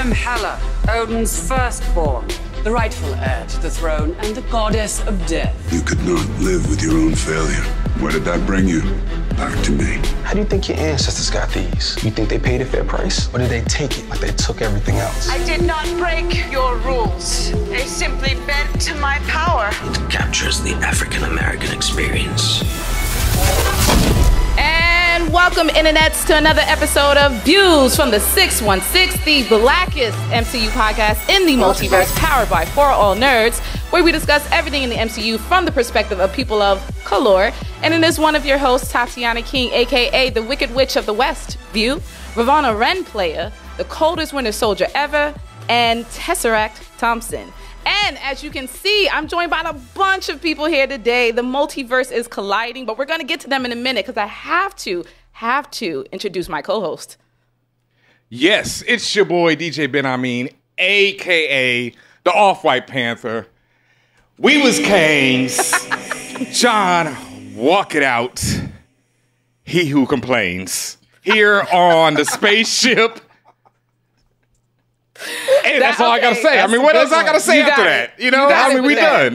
am Hela, Odin's firstborn, the rightful heir to the throne and the goddess of death. You could not live with your own failure. Where did that bring you? Back to me. How do you think your ancestors got these? You think they paid a fair price? Or did they take it like they took everything else? I did not break your rules. They simply bent to my power. It captures the African-American experience. And welcome, internets, to another episode of Views from the 616, the blackest MCU podcast in the multiverse, powered by For All Nerds, where we discuss everything in the MCU from the perspective of people of color. And it is one of your hosts, Tatiana King, aka the Wicked Witch of the West, View, Ravonna Wren player, the coldest winter soldier ever, and Tesseract Thompson. And as you can see, I'm joined by a bunch of people here today. The multiverse is colliding, but we're going to get to them in a minute because I have to introduce my co-host. Yes, it's your boy, DJ Ben Amin, a.k.a. the Off-White Panther. We was kings. John, walk it out. He who complains. Here on the spaceship. Hey, that's all I gotta say. I mean, what else I gotta say after that? You know, I mean,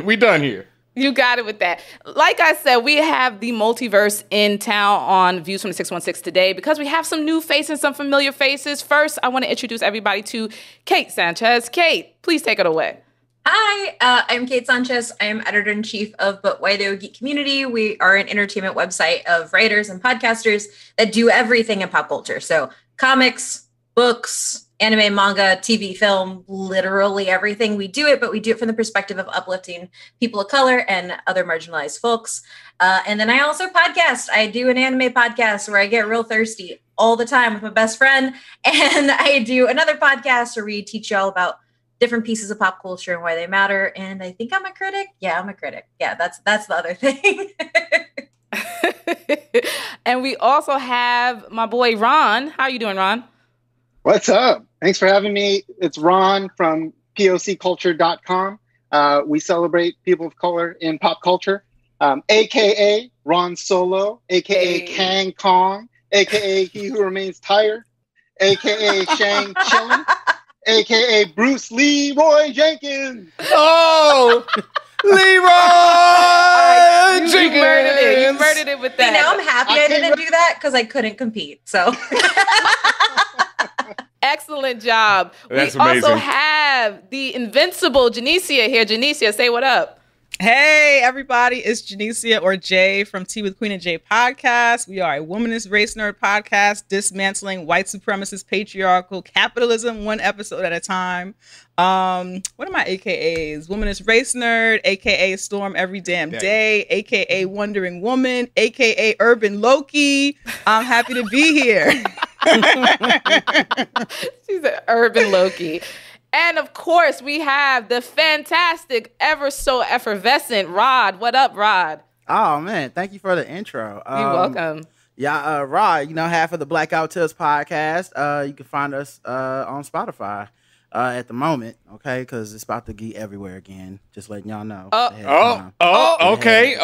we done here. You got it with that. Like I said, we have the multiverse in town on Views from the 616 today because we have some new faces, some familiar faces. First, I want to introduce everybody to Kate Sanchez. Kate, please take it away. Hi, I'm Kate Sanchez. I am editor-in-chief of ButWhyThoPC Community. We are an entertainment website of writers and podcasters that do everything in pop culture. So comics, books, anime, manga, TV, film, literally everything. We do it, but we do it from the perspective of uplifting people of color and other marginalized folks. And then I also podcast. I do an anime podcast where I get real thirsty all the time with my best friend. And I do another podcast where we teach you all about different pieces of pop culture and why they matter. And I think I'm a critic. Yeah, I'm a critic. Yeah, that's the other thing. And we also have my boy, Ron. How are you doing, Ron? What's up? Thanks for having me. It's Ron from POCculture.com. We celebrate people of color in pop culture, a.k.a. Ron Solo, a.k.a. Kang Kong, a.k.a. He Who Remains Tired, a.k.a. Shang Chillin', a.k.a. Bruce Leroy Jenkins. Oh, Leroy Jenkins. You murdered it with that. See, now I'm happy I didn't do that because I couldn't compete. So... Excellent job. That's we amazing. Also have the invincible Janicia here. Janicia, say what up. Hey, everybody. It's Janicia, or Jay, from Tea with Queen and Jay podcast. We are a womanist race nerd podcast dismantling white supremacist patriarchal capitalism one episode at a time. What are my AKAs? Womanist race nerd, AKA Storm Every Damn Day, AKA Wondering Woman, AKA Urban Loki. I'm happy to be here. She's an urban Loki. And of course, we have the fantastic, ever so effervescent Rod. What up, Rod? Oh, man. Thank you for the intro. You're welcome. Yeah, Rod, half of the Blackout Tales podcast. You can find us on Spotify at the moment, okay? Because it's about to get everywhere again. Just letting y'all know. Okay.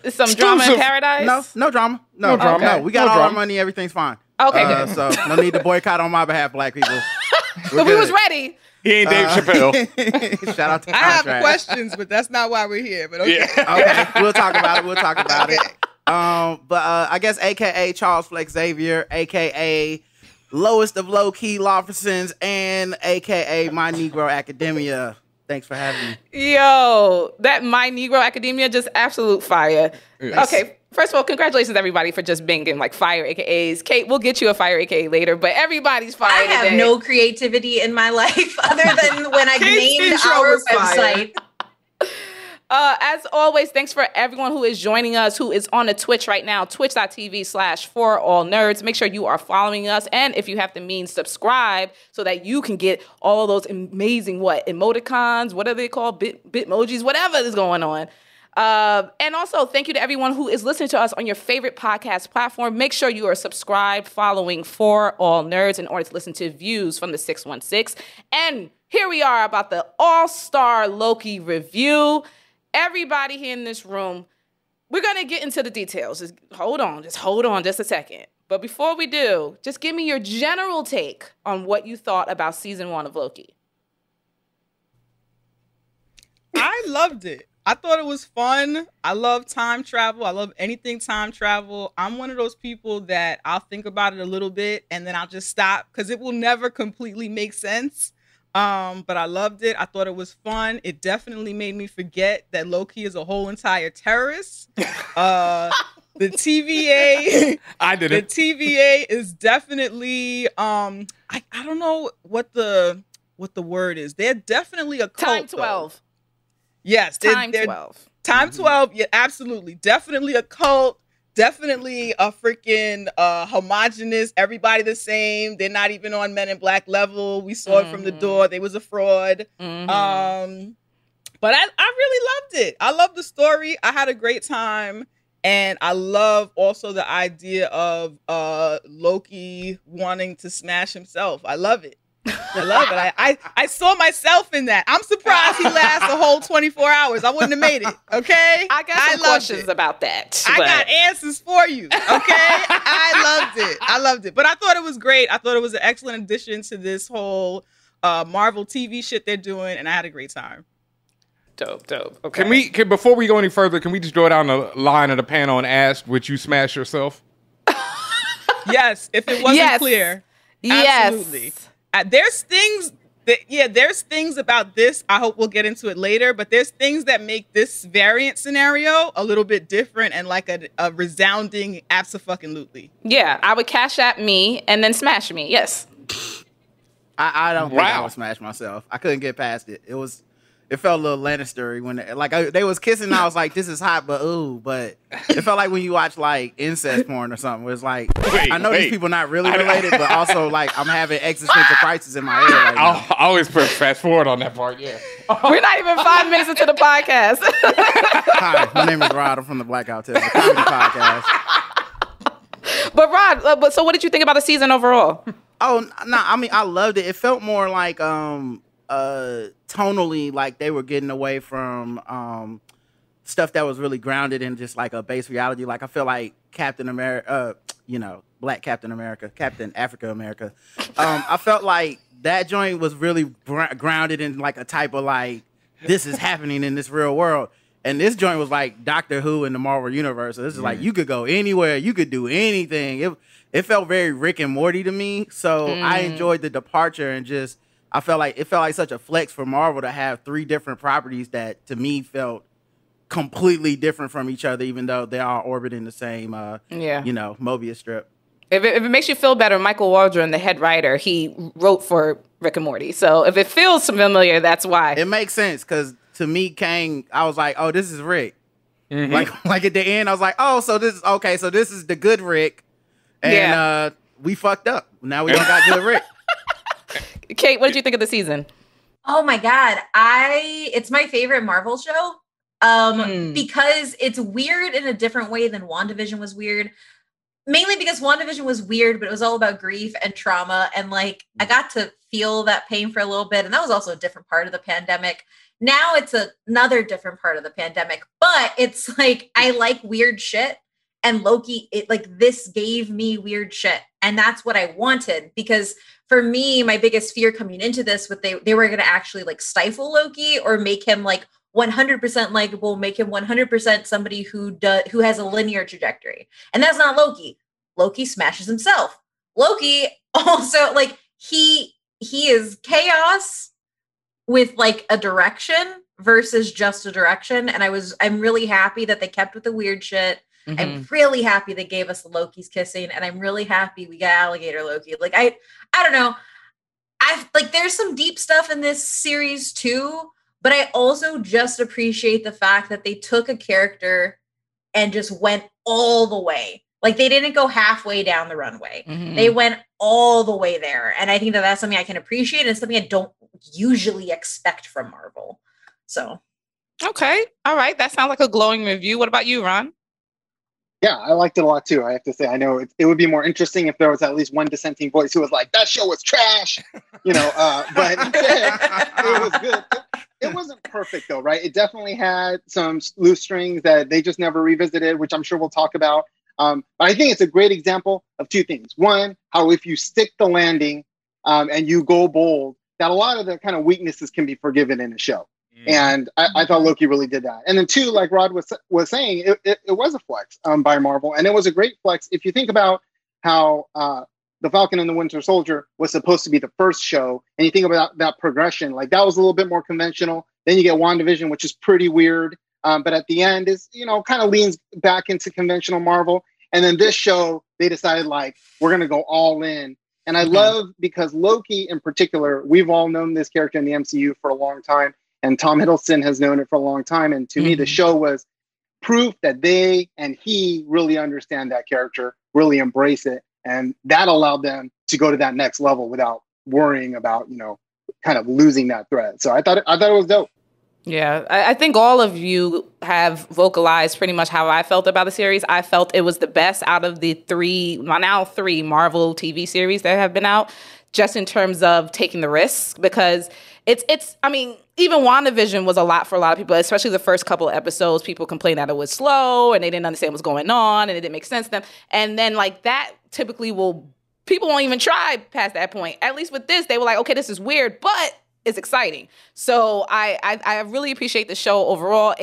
Is some drama in paradise? No drama. No drama. No, we got all our money. Everything's fine. Okay, good. So no need to boycott on my behalf, black people. But we was ready. He ain't Dave Chappelle. Shout out to I have questions, but that's not why we're here. But okay. Yeah. Okay, we'll talk about it. But I guess AKA Charles Flex Xavier, AKA lowest of low-key Lawfersons, and AKA My Negro Academia. Thanks for having me. Yo, that My Negro Academia, just absolute fire. Yes. Okay. First of all, congratulations, everybody, for just being like fire AKAs. Kate, we'll get you a fire AKA later, but everybody's fire I have today. no creativity in my life other than when I named our website. As always, thanks for everyone who is joining us, who is on the Twitch right now, twitch.tv/forallnerds. Make sure you are following us. And if you have the means, subscribe so that you can get all those amazing, emoticons, what are they called? Bitmojis, whatever is going on. And also, thank you to everyone who is listening to us on your favorite podcast platform. Make sure you are subscribed, following For All Nerds in order to listen to Views from the 616. And here we are about the All-Star Loki review. Everybody here in this room, we're going to get into the details. Just hold on just a second. But before we do, just give me your general take on what you thought about season 1 of Loki. I loved it. I thought it was fun. I love time travel. I love anything time travel. I'm one of those people that I'll think about it a little bit and then I'll just stop because it will never completely make sense. But I loved it. I thought it was fun. It definitely made me forget that Loki is a whole entire terrorist. The TVA, The TVA is definitely I don't know what the word is. They're definitely a cult. Time 12. Though. Yes, Time 12. Time 12. Yeah, absolutely. Definitely a cult. Definitely a freaking homogenous, everybody the same. They're not even on Men in Black level. We saw it from the door. They was a fraud. But I really loved it. I love the story. I had a great time. And I love also the idea of Loki wanting to smash himself. I love it. I love it. I saw myself in that. I'm surprised he lasts a whole 24 hours. I wouldn't have made it. Okay? I got some questions about that. I got answers for you. Okay? I loved it. But I thought it was great. I thought it was an excellent addition to this whole Marvel TV shit they're doing, and I had a great time. Dope. Okay. Can before we go any further, can we just draw down the line of the panel and ask, would you smash yourself? Yes, if it wasn't clear. Absolutely. Yes. There's things about this. I hope we'll get into it later, but there's things that make this variant scenario a little bit different and like a resounding abso-fucking-lutely. Yeah, I would cash at me and then smash me. Yes. I don't think I would smash myself. I couldn't get past it. It felt a little Lannister-y when they was kissing. And I was like, this is hot, but ooh. But it felt like when you watch like incest porn or something. Where it's like, I know these people not really related, but also like I'm having existential crisis in my head right now. I always put fast forward on that part. Yeah. We're not even 5 minutes into the podcast. Hi, my name is Rod. I'm from the Blackout Test, a comedy podcast. But Rod, so what did you think about the season overall? Oh no, I mean I loved it. It felt more like tonally like they were getting away from stuff that was really grounded in just like a base reality. Like I feel like Captain America, Black Captain America, Captain Africa America. I felt like that joint was really grounded in like a type of like this is happening in this real world. And this joint was like Doctor Who in the Marvel universe. So this is like you could go anywhere, you could do anything. It felt very Rick and Morty to me. So I enjoyed the departure and just it felt like such a flex for Marvel to have 3 different properties that to me felt completely different from each other, even though they are orbiting the same, Mobius strip. If it makes you feel better, Michael Waldron, the head writer, he wrote for Rick and Morty. So if it feels familiar, that's why. It makes sense because to me, Kang, I was like, oh, this is Rick. Mm-hmm. Like at the end, I was like, oh, so this is the good Rick, and we fucked up. Now we don't got good Rick. Kate, what did you think of the season? Oh my God. It's my favorite Marvel show. Because it's weird in a different way than WandaVision was weird. Mainly because WandaVision was weird, but it was all about grief and trauma. And like, I got to feel that pain for a little bit. And that was also a different part of the pandemic. Now it's another different part of the pandemic, but it's like, I like weird shit. And Loki, this gave me weird shit. And that's what I wanted, because for me, my biggest fear coming into this, they were going to actually like stifle Loki or make him like 100% likable, make him 100% somebody who has a linear trajectory. And that's not Loki. Loki smashes himself. Loki also like he is chaos with like a direction versus just a direction. And I'm really happy that they kept with the weird shit. Mm-hmm. I'm really happy they gave us the Loki's kissing, and I'm really happy we got alligator Loki. Like I don't know. There's some deep stuff in this series too, but I also just appreciate the fact that they took a character and just went all the way. Like they didn't go halfway down the runway. Mm-hmm. They went all the way there. And I think that that's something I can appreciate and something I don't usually expect from Marvel. So. Okay. All right. That sounds like a glowing review. What about you, Ron? Yeah, I liked it a lot too. I have to say, I know it would be more interesting if there was at least one dissenting voice who was like, that show was trash, but it was good. It wasn't perfect though, right? It definitely had some loose strings that they just never revisited, which I'm sure we'll talk about. But I think it's a great example of two things. One, how if you stick the landing and you go bold, that a lot of the kind of weaknesses can be forgiven in a show. And I thought Loki really did that. And then two, like Rod was saying, it was a flex by Marvel. And it was a great flex. If you think about how The Falcon and the Winter Soldier was supposed to be the first show, and you think about that progression, like that was a little bit more conventional. Then you get WandaVision, which is pretty weird. But at the end is, kind of leans back into conventional Marvel. And then this show, they decided like, we're going to go all in. And I love, because Loki in particular, we've all known this character in the MCU for a long time. And Tom Hiddleston has known it for a long time. And to me, the show was proof that they and he really understand that character, really embrace it. And that allowed them to go to that next level without worrying about, kind of losing that thread. So I thought it was dope. Yeah, I think all of you have vocalized pretty much how I felt about the series. I felt it was the best out of the three Marvel TV series that have been out, just in terms of taking the risk, because it's I mean, even WandaVision was a lot for a lot of people, especially the first couple of episodes. People complained that it was slow and they didn't understand what's going on and it didn't make sense to them. And then like that typically people won't even try past that point. At least with this, they were like, okay, this is weird, but it's exciting. So I really appreciate the show overall.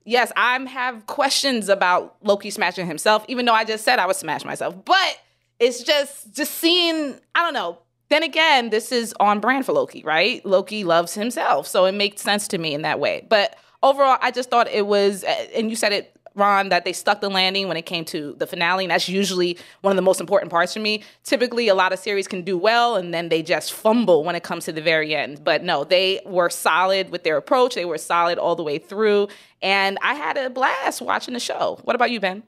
Yes, I have questions about Loki smashing himself, even though I just said I would smash myself. But it's just seeing, I don't know. Then again, this is on brand for Loki, right? Loki loves himself. So it makes sense to me in that way. But overall, I just thought it was, and you said it, Ron, that they stuck the landing when it came to the finale. And that's usually one of the most important parts for me. Typically, a lot of series can do well, and then they just fumble when it comes to the very end. But no, they were solid with their approach. They were solid all the way through. And I had a blast watching the show. What about you, Ben?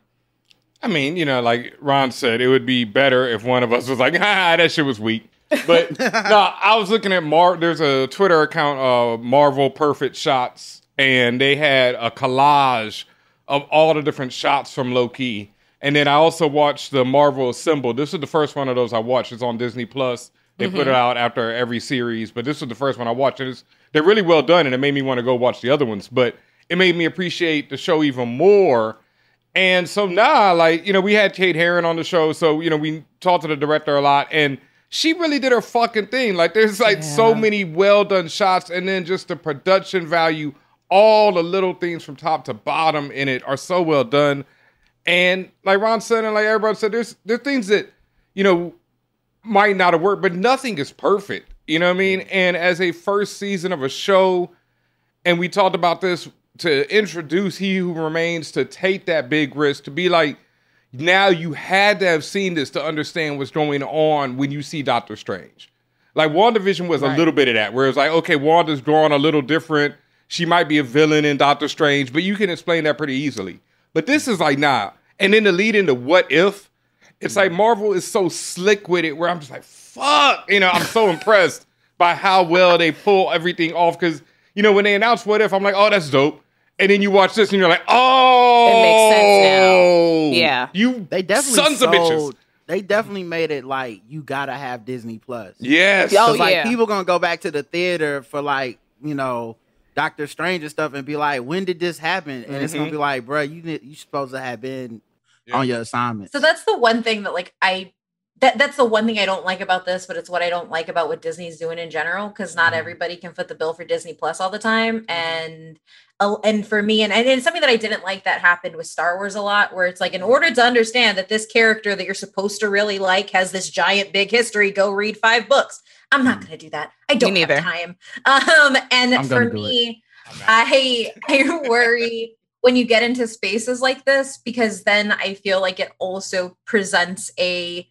I mean, like Ron said, it would be better if one of us was like, that shit was weak. But no, I was looking at there's a Twitter account, Marvel Perfect Shots, and they had a collage of all the different shots from Loki. And then I also watched the Marvel Assemble. This is the first one of those I watched. It's on Disney Plus. They put it out after every series, but this was the first one I watched. And they're really well done, and it made me want to go watch the other ones. But it made me appreciate the show even more. And so now, we had Kate Herron on the show, so, we talked to the director a lot, and she really did her fucking thing. Like, there's so many well done shots, and then just the production value, all the little things from top to bottom in it are so well done. And like Ron said, and like everybody said, there's things that, might not have worked, but nothing is perfect. You know what I mean? And as a first season of a show, and we talked about this, to introduce He Who Remains, to take that big risk, to be like, now you had to have seen this to understand what's going on when you see Doctor Strange. Like WandaVision was a little bit of that, where it's like, okay, Wanda's drawn a little different. She might be a villain in Doctor Strange, but you can explain that pretty easily. But this is like, nah. And then to lead into What If, it's like Marvel is so slick with it, where I'm just like, fuck. I'm so impressed by how well they pull everything off. Because, when they announced What If, I'm like, oh, that's dope. And then you watch this and you're like, oh, it makes sense now. Yeah. They definitely sons of bitches. They definitely made it like you gotta have Disney Plus. Yes. People gonna go back to the theater for Doctor Strange and stuff and be like, when did this happen? And it's gonna be like, bro, you supposed to have been on your assignment. So that's the one thing that that's the one thing I don't like about this, but it's what I don't like about what Disney's doing in general, because not everybody can foot the bill for Disney Plus all the time. And for me, and it's something that I didn't like that happened with Star Wars a lot, where it's like, in order to understand that this character that you're supposed to really like has this giant big history, go read 5 books. I'm not going to do that. I don't have time. And for me, I worry when you get into spaces like this, because then I feel like it also presents a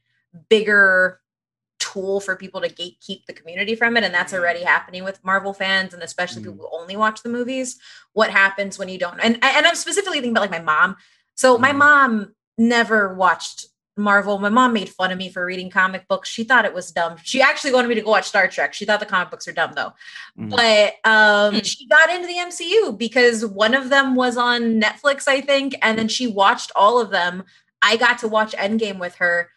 bigger tool for people to gatekeep the community from it, and that's already happening with Marvel fans, and especially people who only watch the movies. What happens when you don't? And I'm specifically thinking about my mom. So my mom never watched Marvel. My mom made fun of me for reading comic books. She thought it was dumb. She actually wanted me to go watch Star Trek. She thought the comic books are dumb though. But she got into the MCU because one of them was on Netflix, I think, and then she watched all of them. I got to watch Endgame with her,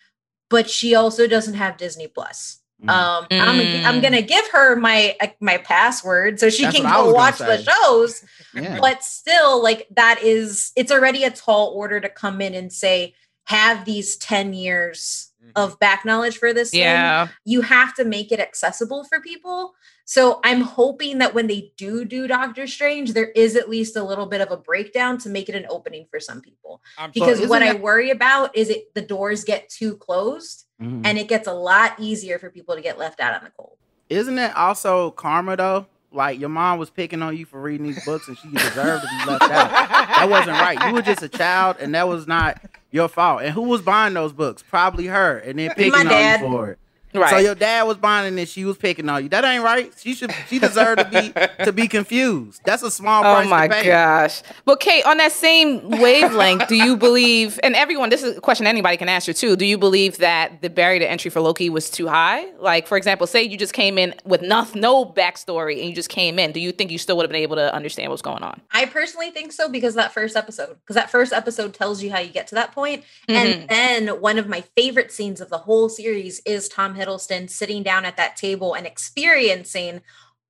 but she also doesn't have Disney Plus. I'm gonna give her my password so she can go watch the shows. But still, it's already a tall order to come in and say, have these 10 years of back knowledge for this thing. You have to make it accessible for people. So I'm hoping that when they do Doctor Strange, there is at least a little bit of a breakdown to make it an opening for some people. Because what I worry about is the doors get too closed and it gets a lot easier for people to get left out on the cold. Isn't it also karma though? Like your mom was picking on you for reading these books and she deserved to be left out. That wasn't right. You were just a child and that was not your fault. And who was buying those books? Probably her. And then picking on you for it. Right. So your dad was buying it and she was picking on you. That ain't right. She deserved to be confused. That's a small price to pay. Oh my gosh. But Kate, on that same wavelength, do you believe, and everyone, this is a question anybody can answer too, do you believe that the barrier to entry for Loki was too high? Like, for example, say you just came in with no backstory and you just came in. Do you think you still would have been able to understand what's going on? I personally think so because that first episode tells you how you get to that point. And then one of my favorite scenes of the whole series is Tom Hiddleston sitting down at that table and experiencing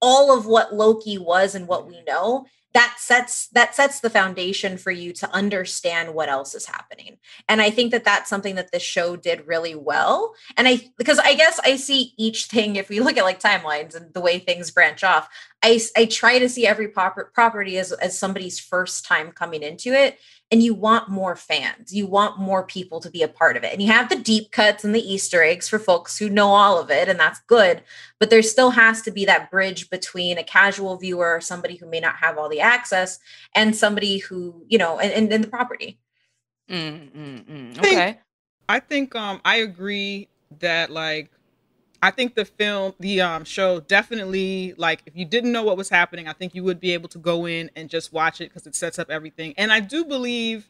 all of what Loki was and what we know. That sets the foundation for you to understand what else is happening. And I think that that's something that this show did really well. And because I guess I see each thing, if we look at like timelines and the way things branch off, I try to see every property as somebody's first time coming into it. And you want more fans. You want more people to be a part of it. And you have the deep cuts and the Easter eggs for folks who know all of it, and that's good. But there still has to be that bridge between a casual viewer or somebody who may not have all the access and somebody who, and the property. Okay. I think I agree that I think the show definitely, like, if you didn't know what was happening, I think you would be able to go in and just watch it because it sets up everything. And I do believe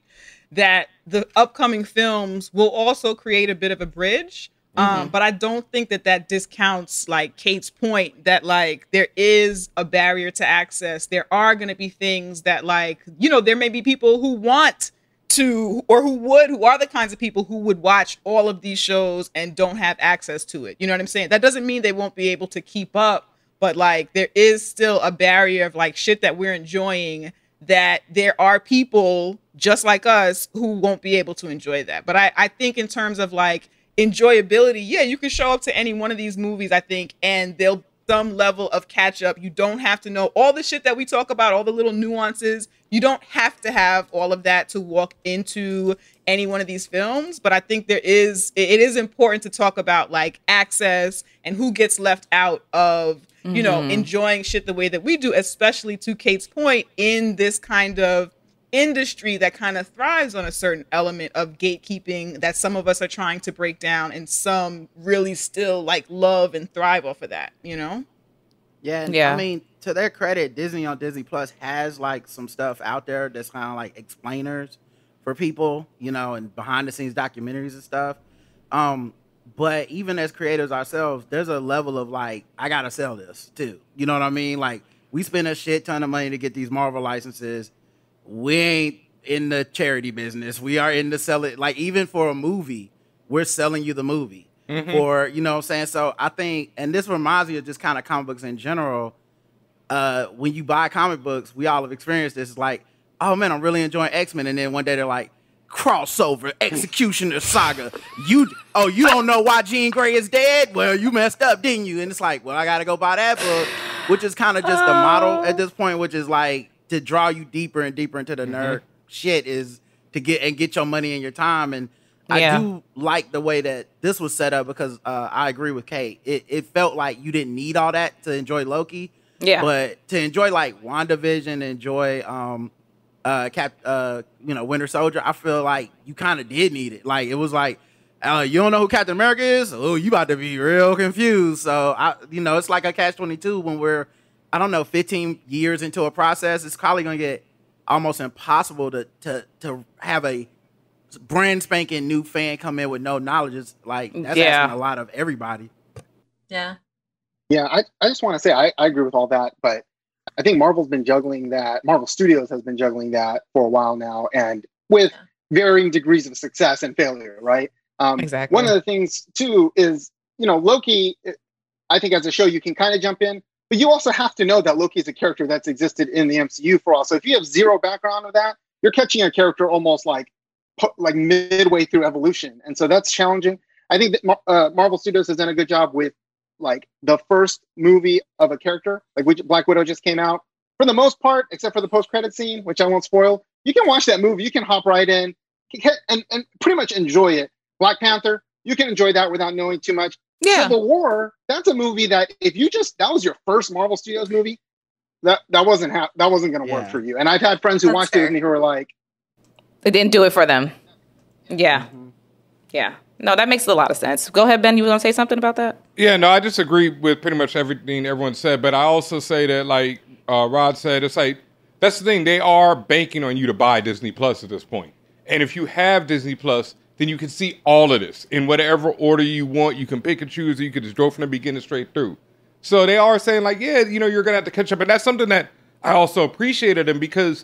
that the upcoming films will also create a bit of a bridge. But I don't think that discounts, like, Kate's point that, like, there is a barrier to access. There are going to be things that, like, there may be people who want to, or who are the kinds of people who would watch all of these shows and don't have access to it. You know what I'm saying? That doesn't mean they won't be able to keep up, but like there is still a barrier of like shit that we're enjoying that there are people just like us who won't be able to enjoy that. But I think in terms of like enjoyability, yeah, you can show up to any one of these movies, I think, and they'll some level of catch up. You don't have to know all the shit that we talk about, all the little nuances. You don't have to have all of that to walk into any one of these films. But I think it is important to talk about like access and who gets left out of, enjoying shit the way that we do, especially to Kate's point in this kind of industry that kind of thrives on a certain element of gatekeeping that some of us are trying to break down and some really still like love and thrive off of that, Yeah. I mean, to their credit, Disney on Disney Plus has like some stuff out there that's kind of like explainers for people, and behind the scenes documentaries and stuff. But even as creators ourselves, there's a level of like, I gotta sell this too. You know what I mean? Like we spend a shit ton of money to get these Marvel licenses. We ain't in the charity business. We are in the selling. Like even for a movie, we're selling you the movie. Or, you know what I'm saying? So I think, and this reminds me of just kind of comic books in general. When you buy comic books, we all have experienced this. It's like, oh man, I'm really enjoying X-Men. And then one day they're like, crossover, Executioner Saga. You don't know why Jean Grey is dead? Well, you messed up, didn't you? And it's like, well, I got to go buy that book, which is kind of just the model at this point, which is like to draw you deeper and deeper into the nerd shit is to get your money and your time. And I do like the way that this was set up because I agree with Kate. It felt like you didn't need all that to enjoy Loki. Yeah. But to enjoy like WandaVision, enjoy Winter Soldier, I feel like you kind of did need it. Like it was like, you don't know who Captain America is? Oh, you about to be real confused. So it's like a catch-22 when we're 15 years into a process. It's probably gonna get almost impossible to have a brand spanking new fan come in with no knowledge. It's like that's asking a lot of everybody. Yeah. Yeah, I just want to say I agree with all that, but I think Marvel Studios has been juggling that for a while now, and with varying degrees of success and failure, right? Exactly. One of the things too is, Loki, I think as a show you can kind of jump in, but you also have to know that Loki is a character that's existed in the MCU for all. So if you have zero background of that, you're catching a character almost like like midway through Evolution, and so that's challenging. I think that Marvel Studios has done a good job with like the first movie of a character, like which Black Widow just came out. For the most part, except for the post-credit scene, which I won't spoil, you can watch that movie. You can hop right in and pretty much enjoy it. Black Panther, you can enjoy that without knowing too much. Yeah. Civil War, that's a movie that if you that was your first Marvel Studios movie, that wasn't going to work for you. And I've had friends who watched it with me who were like, it didn't do it for them. Yeah. Yeah. No, that makes a lot of sense. Go ahead, Ben. You were going to say something about that? Yeah, no, I just agree with pretty much everything everyone said. But I also say that, like Rod said, it's like, that's the thing. They are banking on you to buy Disney Plus at this point. And if you have Disney Plus, then you can see all of this in whatever order you want. You can pick and choose, or you can just go from the beginning straight through. So they are saying, like, yeah, you know, you're going to have to catch up. And that's something that I also appreciated them, because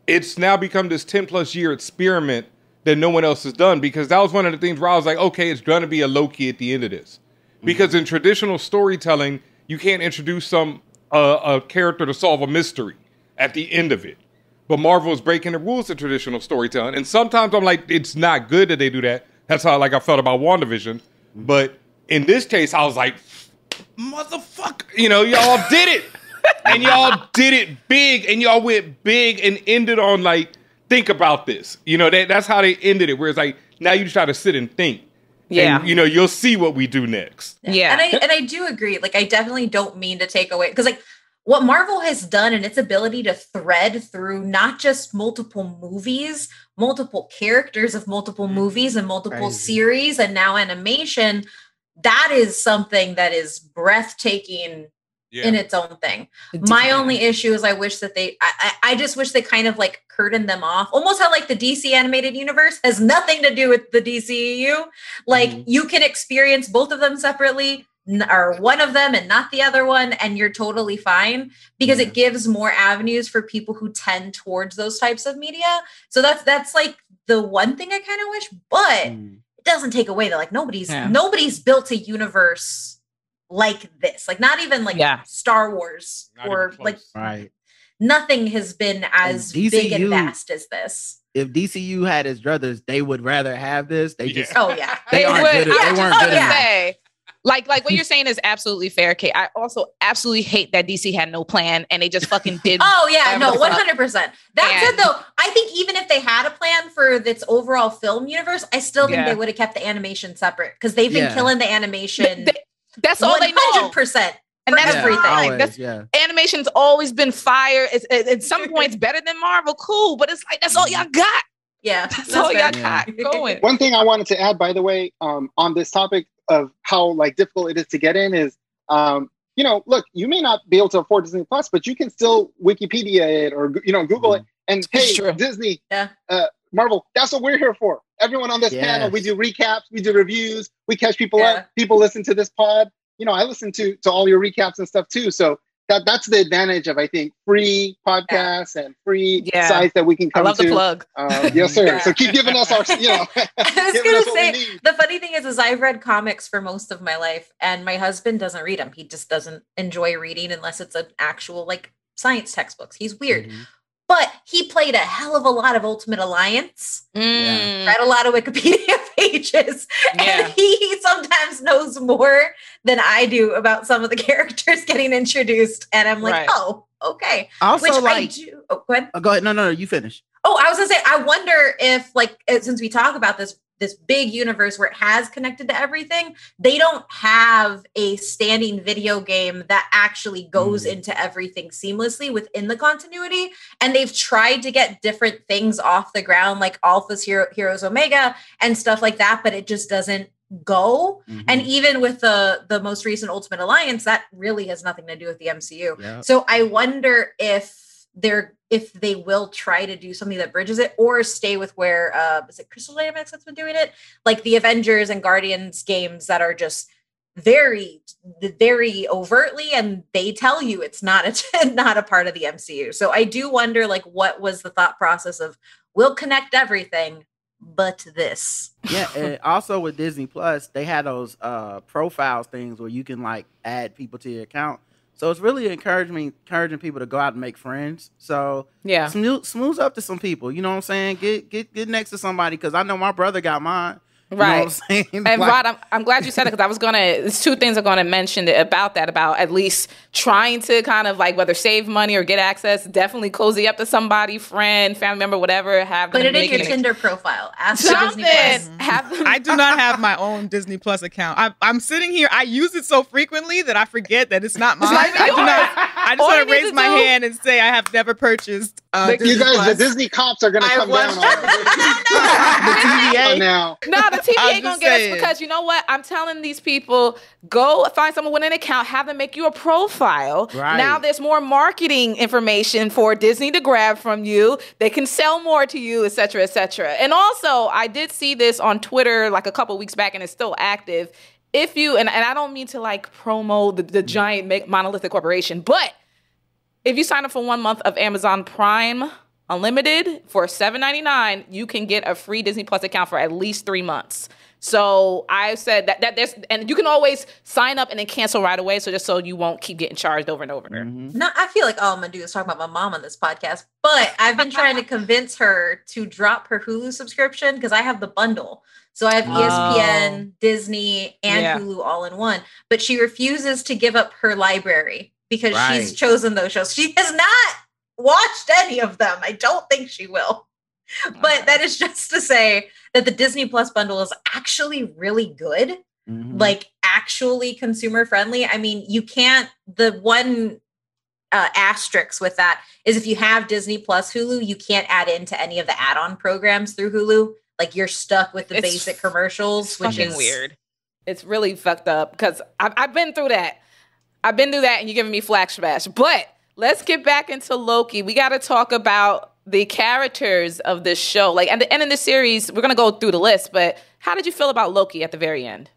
it's now become this 10-plus year experiment that no one else has done. Because that was one of the things where I was like, okay, it's going to be a Loki at the end of this. Because in traditional storytelling, you can't introduce a character to solve a mystery at the end of it. But Marvel is breaking the rules of traditional storytelling. And sometimes I'm like, it's not good that they do that. That's how I felt about WandaVision. But in this case, I was like, motherfucker, you know, y'all did it. And y'all did it big. And y'all went big and ended on like, think about this. You know, that's how they ended it. Where it's like, now you try to sit and think. Yeah. And, you know, you'll see what we do next. Yeah. And I do agree. Like, I definitely don't mean to take away, because like what Marvel has done and its ability to thread through not just multiple movies, multiple characters of multiple movies and multiple series and now animation, that is something that is breathtaking in its own thing. My only issue is I wish that I just wish they kind of like curtained them off, almost how like the DC animated universe has nothing to do with the DCEU. Like you can experience both of them separately, or one of them and not the other one, and you're totally fine, because it gives more avenues for people who tend towards those types of media. So that's like the one thing I kind of wish, but it doesn't take away that like nobody's built a universe like this, like not even like Star Wars or like nothing has been as big and vast as this. If DCU had its druthers, they would rather have this. They just they weren't good enough. Like what you're saying is absolutely fair, Kate. I also absolutely hate that DC had no plan and they just fucking did. 100%. That said, though, I think even if they had a plan for its overall film universe, I still think they would have kept the animation separate, because they've been killing the animation. That's all they know. 100%. And that's everything. Animation's always been fire. It's at some points better than Marvel. Cool, but it's like that's all y'all got. Yeah, that's all y'all got going. One thing I wanted to add, by the way, on this topic of how like difficult it is to get in is, you know, look, you may not be able to afford Disney Plus, but you can still Wikipedia it or Google it. And hey, Disney, Marvel, that's what we're here for. Everyone on this panel, we do recaps, we do reviews, we catch people up. People listen to this pod. You know, I listen to all your recaps and stuff too. So that's the advantage of, I think, free podcasts and free sites that we can come to. I love the plug. Yes, sir. So keep giving us our, you know. I was going to say, the funny thing is I've read comics for most of my life, and my husband doesn't read them. He just doesn't enjoy reading unless it's an actual like science textbooks. He's weird. But he played a hell of a lot of Ultimate Alliance, read a lot of Wikipedia pages, and he sometimes knows more than I do about some of the characters getting introduced. And I'm like, oh, okay. Also, which like, I do. Oh, go ahead. Go ahead. No, you finish. Oh, I was gonna say, I wonder if, like, since we talk about this big universe where it has connected to everything, they don't have a standing video game that actually goes into everything seamlessly within the continuity. And they've tried to get different things off the ground, like Alpha's Heroes Omega and stuff like that, but it just doesn't go. And even with the most recent Ultimate Alliance, that really has nothing to do with the MCU. So I wonder if they will try to do something that bridges it, or stay with where is it Crystal Dynamics that's been doing it, like the Avengers and Guardians games that are just very, very overtly, and they tell you it's not a part of the MCU. So I do wonder, like, what was the thought process of we'll connect everything but this. And also with Disney Plus, they had those profiles things where you can like add people to your account. So it's really encouraging people to go out and make friends. So yeah, smooth up to some people. You know what I'm saying? Get next to somebody, because I know my brother got mine. You right. know what I'm saying? And Rod, I'm glad you said it, because there's two things I'm going to mention about that, about at least trying to kind of like whether save money or get access, definitely cozy up to somebody, friend, family member, whatever. Have Put them it in your Tinder profile. Ask for Disney Plus. I do not have my own Disney Plus account. I'm sitting here. I use it so frequently that I forget that it's not mine. I just want to raise my hand and say I have never purchased. You guys, the Disney cops are going to come down on the TVA now. No, the TVA ain't gonna get us, because you know what? I'm telling these people, go find someone with an account, have them make you a profile. Right. Now there's more marketing information for Disney to grab from you. They can sell more to you, et cetera, et cetera. And also, I did see this on Twitter like a couple weeks back, and it's still active. If you, and I don't mean to like promo the giant monolithic corporation, but if you sign up for 1 month of Amazon Prime Unlimited for $7.99, you can get a free Disney Plus account for at least 3 months. So I said that there's, and you can always sign up and then cancel right away. So just so you won't keep getting charged over and over. Mm-hmm. No, I feel like all I'm gonna do is talk about my mom on this podcast, but I've been trying to convince her to drop her Hulu subscription, because I have the bundle. So I have ESPN, Disney, and Hulu all in one. But she refuses to give up her library because she's chosen those shows. She has not watched any of them. I don't think she will. But that is just to say that the Disney Plus bundle is actually really good, like actually consumer friendly. I mean, you can't, the one asterisk with that is if you have Disney Plus Hulu, you can't add into any of the add-on programs through Hulu. Like you're stuck with the basic commercials, which is weird. It's really fucked up, because I've been through that. And you're giving me flashbacks. But let's get back into Loki. We got to talk about the characters of this show. Like, and in this series, we're going to go through the list, but how did you feel about Loki at the very end?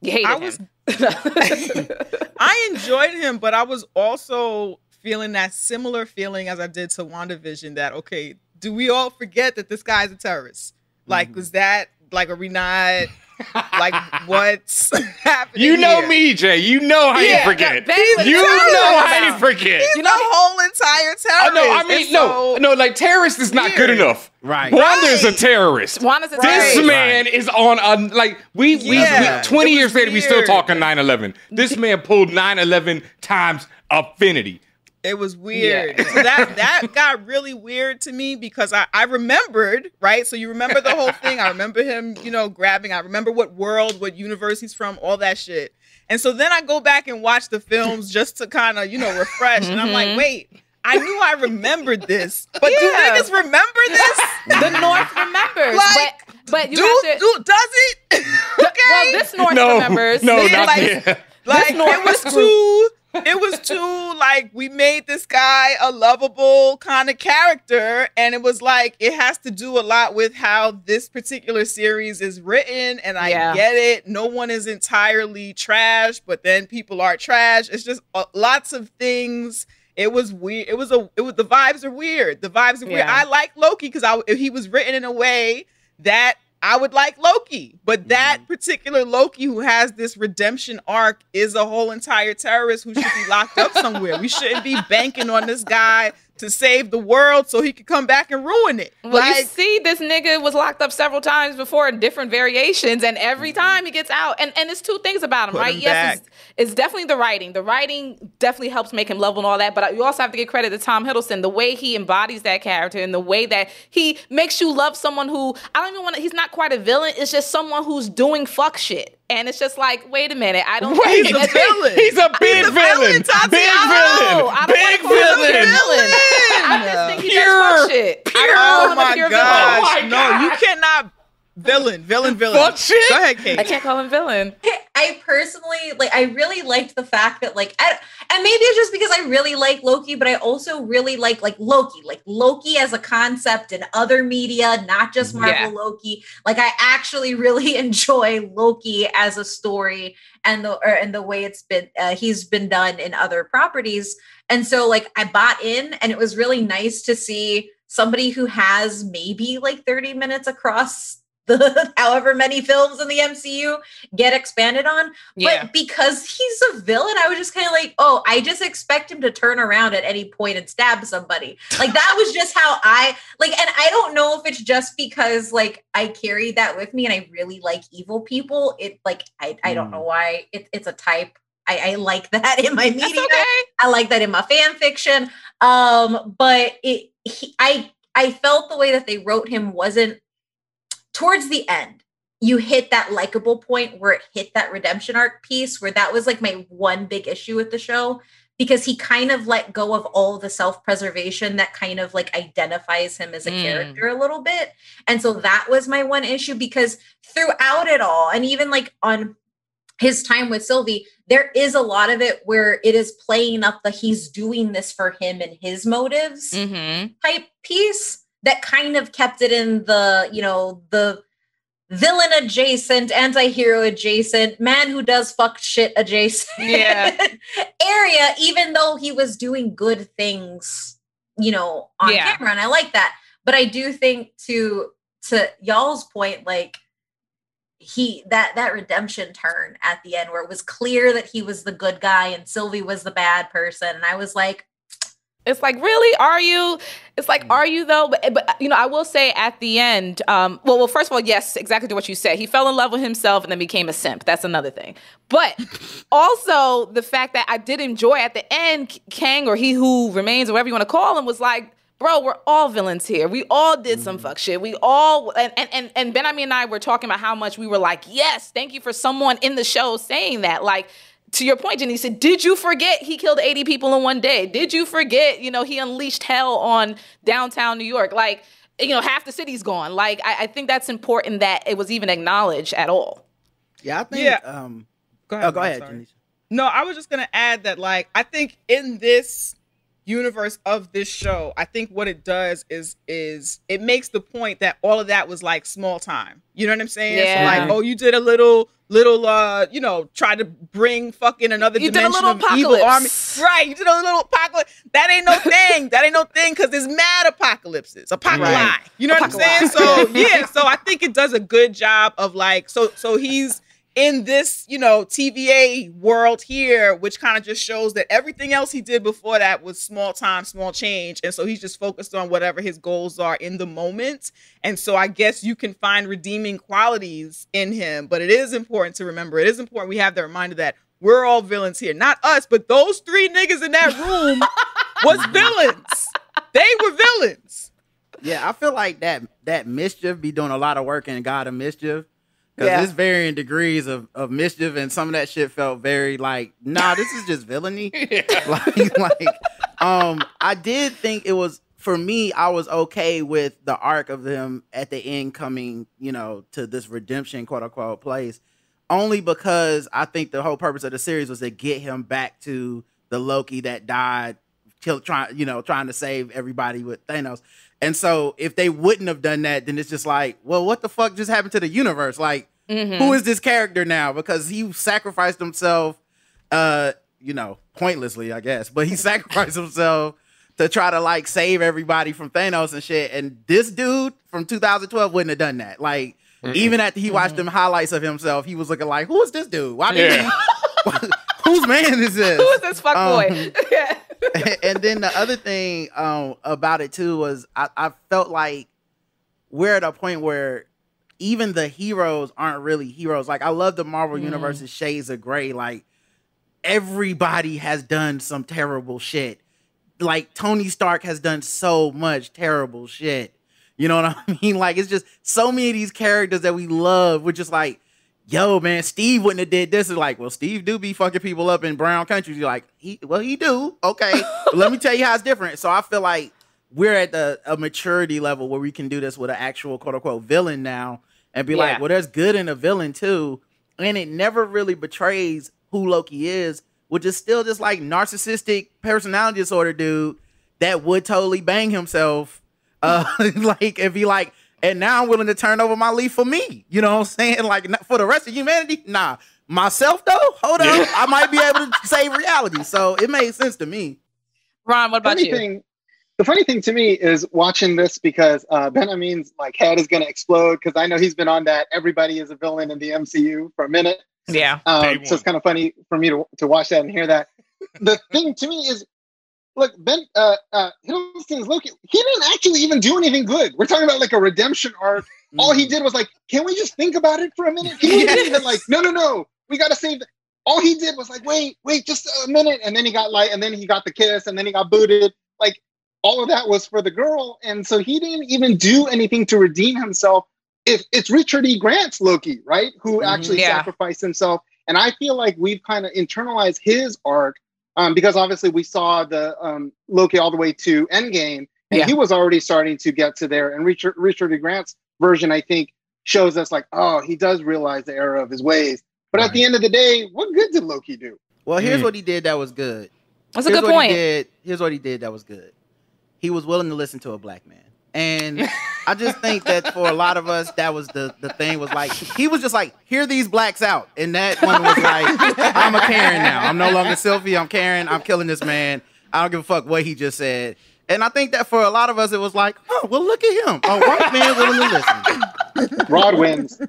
You hated him. I enjoyed him, but I was also feeling that similar feeling as I did to WandaVision, that, okay, do we all forget that this guy's a terrorist? Like, was that, like, are we not... like, what's happening? You know here? me, Jay. You know how you forget. You know how you forget. You know, the whole entire terrorist. No, I mean, no, like, terrorist is not good enough. Right. Wanda is a terrorist. Wanda's a This terrorist. man is on a, like, we 20 years later, we still talking 9/11. This man pulled 9/11 times affinity. It was weird. Yeah. So that got really weird to me, because I remembered, right? So you remember the whole thing. I remember him, grabbing. I remember what world, what universe he's from, all that shit. And so then I go back and watch the films just to kind of, refresh. And I'm like, wait, I knew I remembered this. But do niggas remember this? The North remembers. Like, but you does it? Okay. Well, this North remembers. No, not like it was too, like, we made this guy a lovable kind of character, and it was like, it has to do a lot with how this particular series is written, and I get it. No one is entirely trash, but then people are trash. It's just lots of things. It was weird. The vibes are weird. I like Loki because he was written in a way that I would like Loki, but that particular Loki who has this redemption arc is a whole entire terrorist who should be locked up somewhere. We shouldn't be banking on this guy to save the world so he could come back and ruin it. Well, you see, this nigga was locked up several times before in different variations, and every time he gets out, and it's two things about him, right? Yes, it's definitely the writing. The writing definitely helps make him lovable and all that, but you also have to give credit to Tom Hiddleston, the way he embodies that character and the way that he makes you love someone who, he's not quite a villain, it's just someone who's doing fuck shit. And it's just like, wait a minute, I don't think he's a villain. He's a big villain. Big villain. I just think he does fuck shit. Oh my gosh. No, you cannot. Villain. Fuck shit. Go ahead, Kate. I can't call him villain. I personally, I really liked the fact that, and maybe it's just because I really like Loki, but I also really like Loki as a concept in other media, not just Marvel Loki. Like, I actually really enjoy Loki as a story and the way it's been, he's been done in other properties. And so, I bought in, and it was really nice to see somebody who has maybe 30 minutes across the however many films in the MCU get expanded on. Yeah. But because he's a villain, I was just kind of like, oh, I just expect him to turn around at any point and stab somebody. Like that was just how I like, and I don't know if it's just because like I carried that with me and I really like evil people. It like I don't know why it's a type. I like that in my media. Okay. I like that in my fan fiction. But I felt the way that they wrote him wasn't towards the end. You hit that likable point where it hit that redemption arc piece where that was like my one big issue with the show, because he kind of let go of all the self-preservation that kind of like identifies him as a character a little bit. And so that was my one issue, because throughout it all, and even like on his time with Sylvie, there is a lot of it where it is playing up the he's doing this for him and his motives type piece that kind of kept it in the, you know, the villain adjacent, anti-hero adjacent, man who does fuck shit adjacent area, even though he was doing good things, you know, on camera. And I like that. But I do think to y'all's point, like, that redemption turn at the end where it was clear that he was the good guy and Sylvie was the bad person. And I was like, it's like, really? Are you? It's like, are you though? But you know, I will say at the end, well, first of all, yes, exactly what you said. He fell in love with himself and then became a simp. That's another thing. But also the fact that I did enjoy at the end, Kang, or He Who Remains, or whatever you want to call him, was like, bro, we're all villains here. We all did some fuck shit. We all, and Ben-Ami and I were talking about how much we were like, yes, thank you for someone in the show saying that. Like, to your point, Janicia, did you forget he killed 80 people in one day? Did you forget, you know, he unleashed hell on downtown New York? Like, you know, half the city's gone. Like, I think that's important that it was even acknowledged at all. Yeah, I think, go ahead. Go ahead, Janicia. No, I was just going to add that, like, I think in this universe of this show, I think what it does is it makes the point that all of that was like small time. You know what I'm saying? Yeah. So like, oh, you did a little you know, try to bring fucking another dimension of evil army. Right, you did a little apocalypse. That ain't no thing. That ain't no thing, because there's mad apocalypses. Apocalypse. Right. You know what I'm saying? So yeah, so I think it does a good job of like, so he's in this, you know, TVA world here, which kind of just shows that everything else he did before that was small time, small change. And so he's just focused on whatever his goals are in the moment. And so I guess you can find redeeming qualities in him. But it is important to remember, it is important we have the reminder that we're all villains here. Not us, but those three niggas in that room was villains. They were villains. Yeah, I feel like that Mischief be doing a lot of work in God of Mischief. Because there's varying degrees of mischief, and some of that shit felt very like, nah, this is just villainy. I did think it was, for me, I was okay with the arc of them at the end coming, you know, to this redemption, quote unquote, place. Only because I think the whole purpose of the series was to get him back to the Loki that died, trying to save everybody with Thanos. And so if they wouldn't have done that, then it's just like, well, what the fuck just happened to the universe? Like, who is this character now? Because he sacrificed himself, you know, pointlessly, I guess. But he sacrificed himself to try to, like, save everybody from Thanos and shit. And this dude from 2012 wouldn't have done that. Like, even after he watched them highlights of himself, he was looking like, who is this dude? Why did he... Whose man is this? Who is this fuckboy? And then the other thing about it too was I felt like we're at a point where even the heroes aren't really heroes. Like, I love the Marvel Universe's shades of gray. Like, everybody has done some terrible shit. Like, Tony Stark has done so much terrible shit. You know what I mean? Like, it's just so many of these characters that we love. We're just like, yo, man, Steve wouldn't have did this. It's like, well, Steve do be fucking people up in brown countries. You're like, he do. Okay. But let me tell you how it's different. So I feel like we're at a maturity level where we can do this with an actual quote unquote villain now and be like, well, there's good in a villain too. And it never really betrays who Loki is, which is still just like narcissistic personality disorder dude that would totally bang himself. Like, if he like, and now I'm willing to turn over my leaf for me. You know what I'm saying? Like, for the rest of humanity, nah. Myself, though, hold on. I might be able to save reality. So it made sense to me. Ron, what about you? The funny thing to me is watching this because Ben Amin's like head is going to explode because I know he's been on that everybody is a villain in the MCU for a minute. Yeah. So it's kind of funny for me to watch that and hear that. The thing to me is, look, Ben Hiddleston's Loki, he didn't actually even do anything good. We're talking about like a redemption arc. All he did was like, can we just think about it for a minute? He wasn't even like, no, we got to save. All he did was like, wait, just a minute. And then he got the kiss and then he got booted. Like all of that was for the girl. And so he didn't even do anything to redeem himself. It's Richard E. Grant's Loki, right? Who actually sacrificed himself. And I feel like we've kind of internalized his arc because obviously we saw the Loki all the way to Endgame, and he was already starting to get to there. And Richard E. Grant's version, I think, shows us like, oh, he does realize the error of his ways. But at the end of the day, what good did Loki do? Well, here's what he did that was good. That's a good point. Here's what he did that was good. He was willing to listen to a black man. And I just think that for a lot of us, that was the thing was like, he was just like, hear these blacks out. And that one was like, I'm a Karen now. I'm no longer Sylvie. I'm Karen. I'm killing this man. I don't give a fuck what he just said. And I think that for a lot of us, it was like, oh, well, look at him. A white man willing to listen. Rod wins.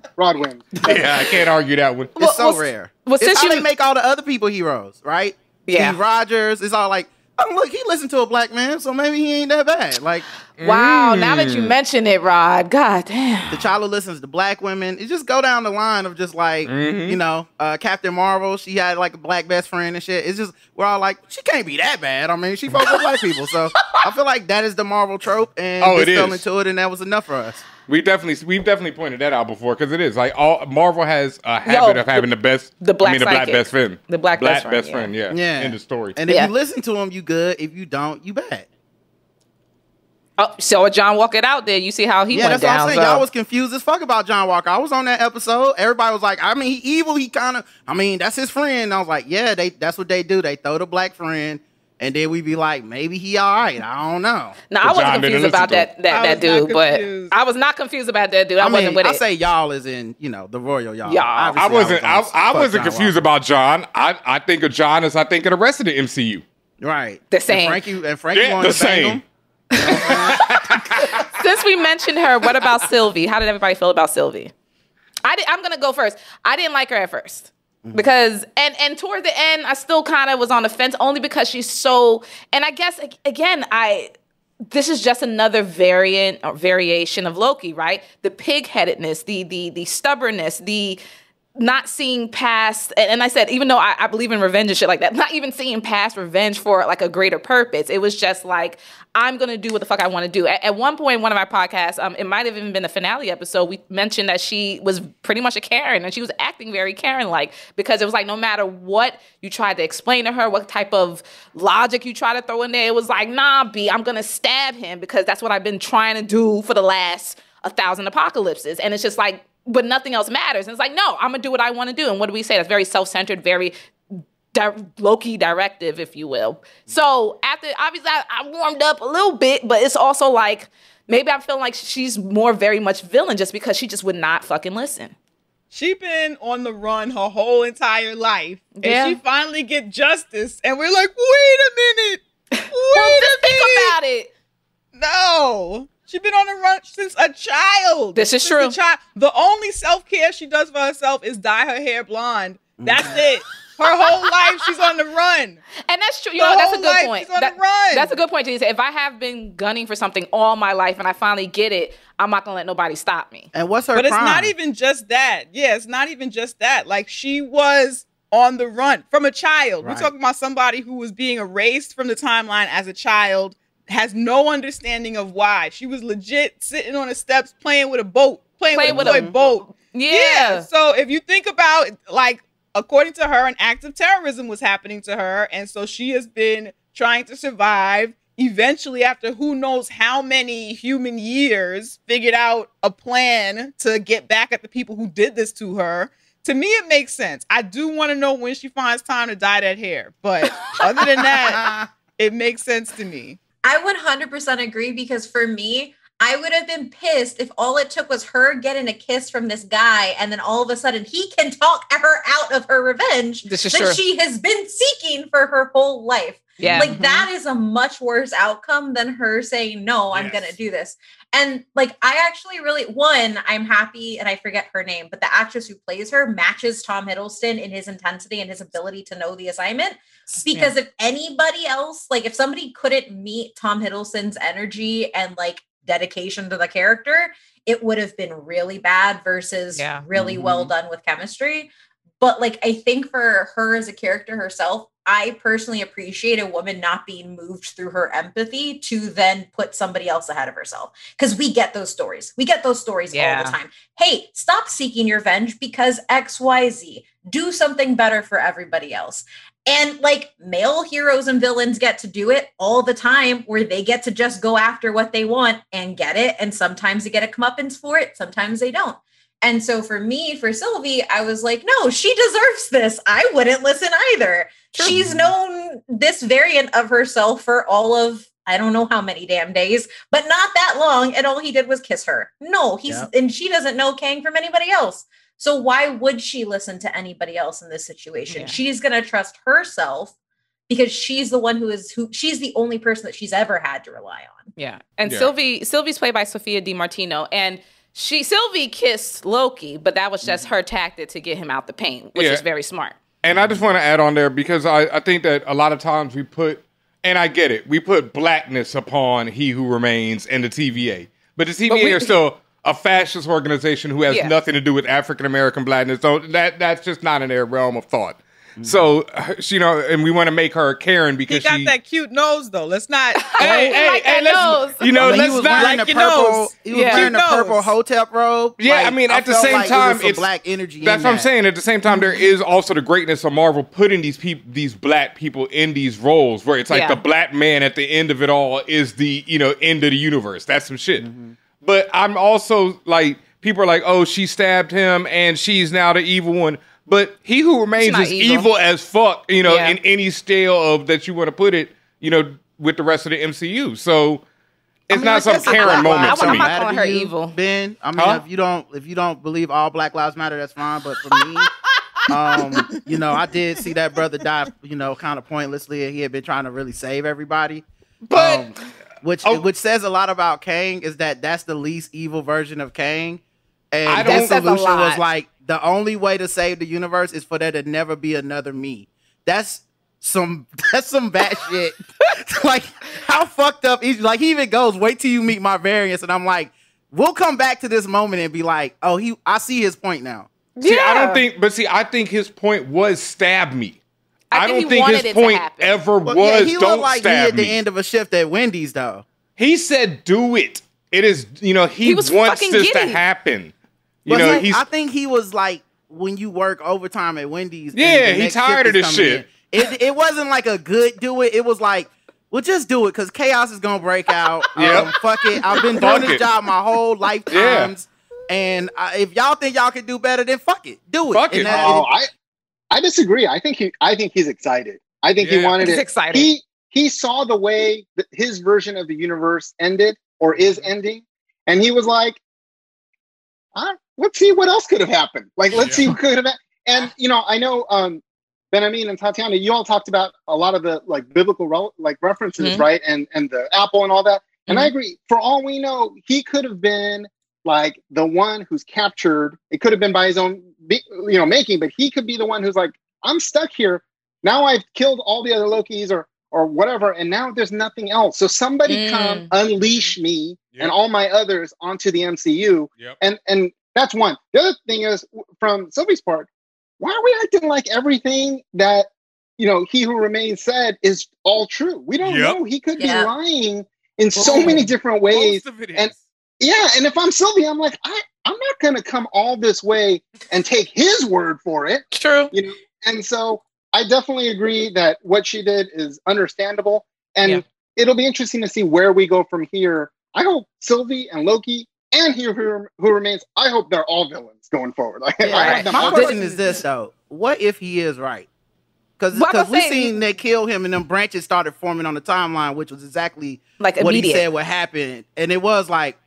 Yeah, I can't argue that one. It's so rare. It's how they make all the other people heroes, right? Yeah. Steve Rogers, it's all like, oh, look, he listened to a black man, so maybe he ain't that bad. Like, wow, now that you mention it, Rod, god damn. T'Challa listens to black women. It just go down the line of just like, you know, Captain Marvel, she had like a black best friend and shit. It's just, we're all like, she can't be that bad. I mean, she fucks with black people. So I feel like that is the Marvel trope, and we fell into it, and that was enough for us. We've definitely pointed that out before because it is like all Marvel has a habit of having the black best friend, the black best friend, yeah, in the story. And if you listen to him, you good. If you don't, you bad. Oh, so John Walker out there, you see how he went down. That's what I'm saying. Y'all was confused as fuck about John Walker. I was on that episode. Everybody was like, I mean, he evil. He kind of, I mean, that's his friend. I was like, yeah, that's what they do. They throw the black friend. And then we be like, maybe he all right. I don't know. No, I wasn't confused about that dude, but I was not confused about that dude. I wasn't with it. I say y'all as in, you know, the royal y'all. I wasn't confused about John. I think of John as I think of the rest of the MCU. Right. The same. And Frankie wanted to bang him. Since we mentioned her, what about Sylvie? How did everybody feel about Sylvie? I'm going to go first. I didn't like her at first. Because and toward the end, I still kind of was on the fence only because she's so. And I guess again, this is just another variant or variation of Loki, right? The pig-headedness, the stubbornness, the not seeing past. And I said, even though I believe in revenge and shit like that, not even seeing past revenge for like a greater purpose. It was just like, I'm going to do what the fuck I want to do. At one point in one of our podcasts, it might have even been the finale episode, we mentioned that she was pretty much a Karen, and she was acting very Karen-like because it was like no matter what you tried to explain to her, what type of logic you try to throw in there, it was like, nah, B, I'm going to stab him because that's what I've been trying to do for the last 1,000 apocalypses. And it's just like, but nothing else matters. And it's like, no, I'm going to do what I want to do. And what do we say? That's very self-centered, very Loki directive, if you will. So after, obviously, I warmed up a little bit, but it's also like, maybe I'm feeling like she's more very much villain just because she just would not fucking listen. She been on the run her whole entire life. And she finally get justice. And we're like, wait a minute. Think about it. No. She's been on the run since a child. This is true. The only self-care she does for herself is dye her hair blonde. That's it. Her whole life, she's on the run. And that's true. You know, that's a good point. That's a good point, Janicia. If I have been gunning for something all my life and I finally get it, I'm not going to let nobody stop me. And what's her crime? But it's not even just that. Yeah, it's not even just that. Like, she was on the run from a child. Right. We're talking about somebody who was being erased from the timeline as a child, has no understanding of why. She was legit sitting on the steps playing with a boat. Playing with a boat. Yeah. So if you think about, like, according to her, an act of terrorism was happening to her. And so she has been trying to survive. Eventually, after who knows how many human years, figured out a plan to get back at the people who did this to her. To me, it makes sense. I do want to know when she finds time to dye that hair. But other than that, it makes sense to me. I 100% agree because for me, I would have been pissed if all it took was her getting a kiss from this guy and then all of a sudden he can talk her out of her revenge that she has been seeking for her whole life. Yeah. Like that is a much worse outcome than her saying, no, I'm going to do this. And like, I actually really, I'm happy, and I forget her name, but the actress who plays her matches Tom Hiddleston in his intensity and his ability to know the assignment. Because if anybody else, like if somebody couldn't meet Tom Hiddleston's energy and like dedication to the character, it would have been really bad versus really well done with chemistry. But like, I think for her as a character herself, I personally appreciate a woman not being moved through her empathy to then put somebody else ahead of herself. Because we get those stories. We get those stories all the time. Hey, stop seeking your revenge because XYZ. Do something better for everybody else. And like male heroes and villains get to do it all the time, where they get to just go after what they want and get it. And sometimes they get a comeuppance for it. Sometimes they don't. And so for me, for Sylvie, I was like, no, she deserves this. I wouldn't listen either. True. She's known this variant of herself for all of, I don't know how many damn days, but not that long. And all he did was kiss her. No, and she doesn't know Kang from anybody else. So why would she listen to anybody else in this situation? She's going to trust herself because she's the one she's the only person that she's ever had to rely on. Yeah. And Sylvie's played by Sophia DiMartino, and Sylvie kissed Loki, but that was just her tactic to get him out the pain, which is very smart. And I just want to add on there because I think that a lot of times we put, and I get it, we put blackness upon He Who Remains and the TVA. But the TVA are still a fascist organization who has nothing to do with African American blackness. So that's just not in their realm of thought. So, and we want to make her a Karen because he got that cute nose, though. Let's not. Let's not. He was wearing a purple hotep robe. Yeah, like, at the same time, it's black energy. That's what I'm saying. At the same time, there is also the greatness of Marvel putting these black people in these roles where it's like the black man at the end of it all is the end of the universe. That's some shit. But I'm also like, people are like, oh, she stabbed him and she's now the evil one. But He Who Remains is evil as fuck, in any scale of that you want to put it, with the rest of the MCU. So it's not some Karen moment to me. I'm not calling her evil, Ben. I mean, if you don't believe all Black Lives Matter, that's fine. But for me, I did see that brother die, kind of pointlessly, and he had been trying to really save everybody. But which says a lot about Kang is that's the least evil version of Kang. And the solution was like, the only way to save the universe is for there to never be another me. That's some bad shit. Like, how fucked up is like, he even goes, wait till you meet my variants, and I'm like, we'll come back to this moment and be like, oh, I see his point now. See, I think his point was stab me. I don't think his point ever was he don't looked like stab me at the me. end of a shift at Wendy's though. He said do it. It is, he wants this to happen. I think he was like, when you work overtime at Wendy's. Yeah, he's tired of this shit. It wasn't like a good do it. It was like, well, just do it because chaos is gonna break out. Fuck it. I've been doing this job my whole lifetimes, and if y'all think y'all can do better, then fuck it, do it. Fuck it. I disagree. I think he's excited. I think he wanted it. Excited. He saw the way that his version of the universe ended or is ending, and he was like, let's see what else could have happened. Like, let's see what could have happened. And, I know Ben Amin and Tatiana, you all talked about a lot of the like biblical references, right? And the apple and all that. And I agree. For all we know, he could have been like the one who's captured. It could have been by his own, making, but he could be the one who's like, I'm stuck here. Now I've killed all the other Lokis or whatever, and now there's nothing else. So somebody come unleash me and all my others onto the MCU. And that's one. The other thing is, from Sylvie's part, why are we acting like everything that He Who Remains said is all true? We don't know. He could be lying in so many different ways. Most of it is. And if I'm Sylvie, I'm like, I'm not gonna come all this way and take his word for it. True. And so I definitely agree that what she did is understandable, and it'll be interesting to see where we go from here. I hope Sylvie and Loki and He Who Remains, I hope they're all villains going forward. My question is this, though. What if he is right? Because we seen they kill him and them branches started forming on the timeline, which was exactly what he said would happen. And it was like,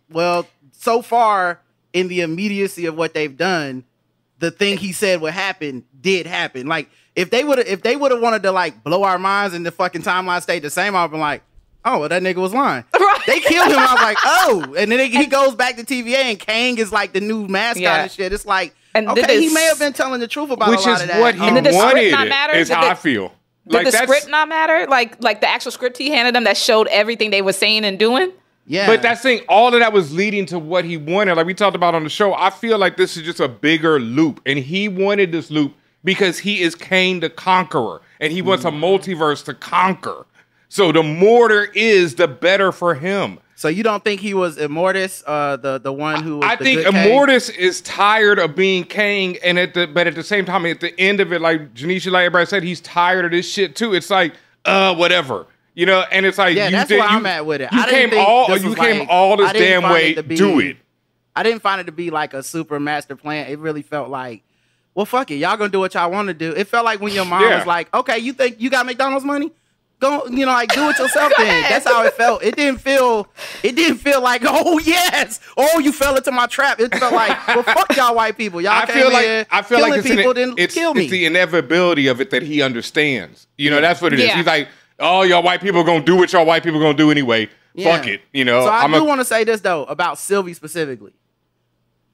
well, so far in the immediacy of what they've done, the thing he said would happen did happen. Like, If they would have wanted to like blow our minds and the fucking timeline stayed the same, I'd been like, oh, well, that nigga was lying. Right. They killed him. I was like, oh, and then he goes back to TVA and Kang is like the new mascot and shit. It's like, okay, he may have been telling the truth about a lot of that. Which is what he wanted. Is how I feel. Did the script not matter? Like the actual script he handed them that showed everything they were saying and doing? Yeah. But that's saying all of that was leading to what he wanted. Like we talked about on the show, I feel like this is just a bigger loop. And he wanted this loop because he is Kang the Conqueror. And he wants a multiverse to conquer. So the more there is, the better for him. So you don't think he was Immortus, the one who was I think Immortus is tired of being Kang, and but at the same time, at the end of it, like Janicia, like everybody said, he's tired of this shit too. It's like, whatever. You know, and it's like, that's where I'm at with it. You came all this damn way, do it. I didn't find it to be like a super master plan. It really felt like, well, fuck it. Y'all gonna do what y'all want to do. It felt like when your mom was like, okay, you think you got McDonald's money? Go, do it yourself then. That's how it felt. It didn't feel like, oh yes, oh you fell into my trap. It felt like, well, fuck y'all white people. Y'all I feel like it's the inevitability of it that he understands. You know, that's what it is. He's like, oh, y'all white people gonna do what y'all white people gonna do anyway. Fuck it. You know. So I do want to say this though about Sylvie specifically.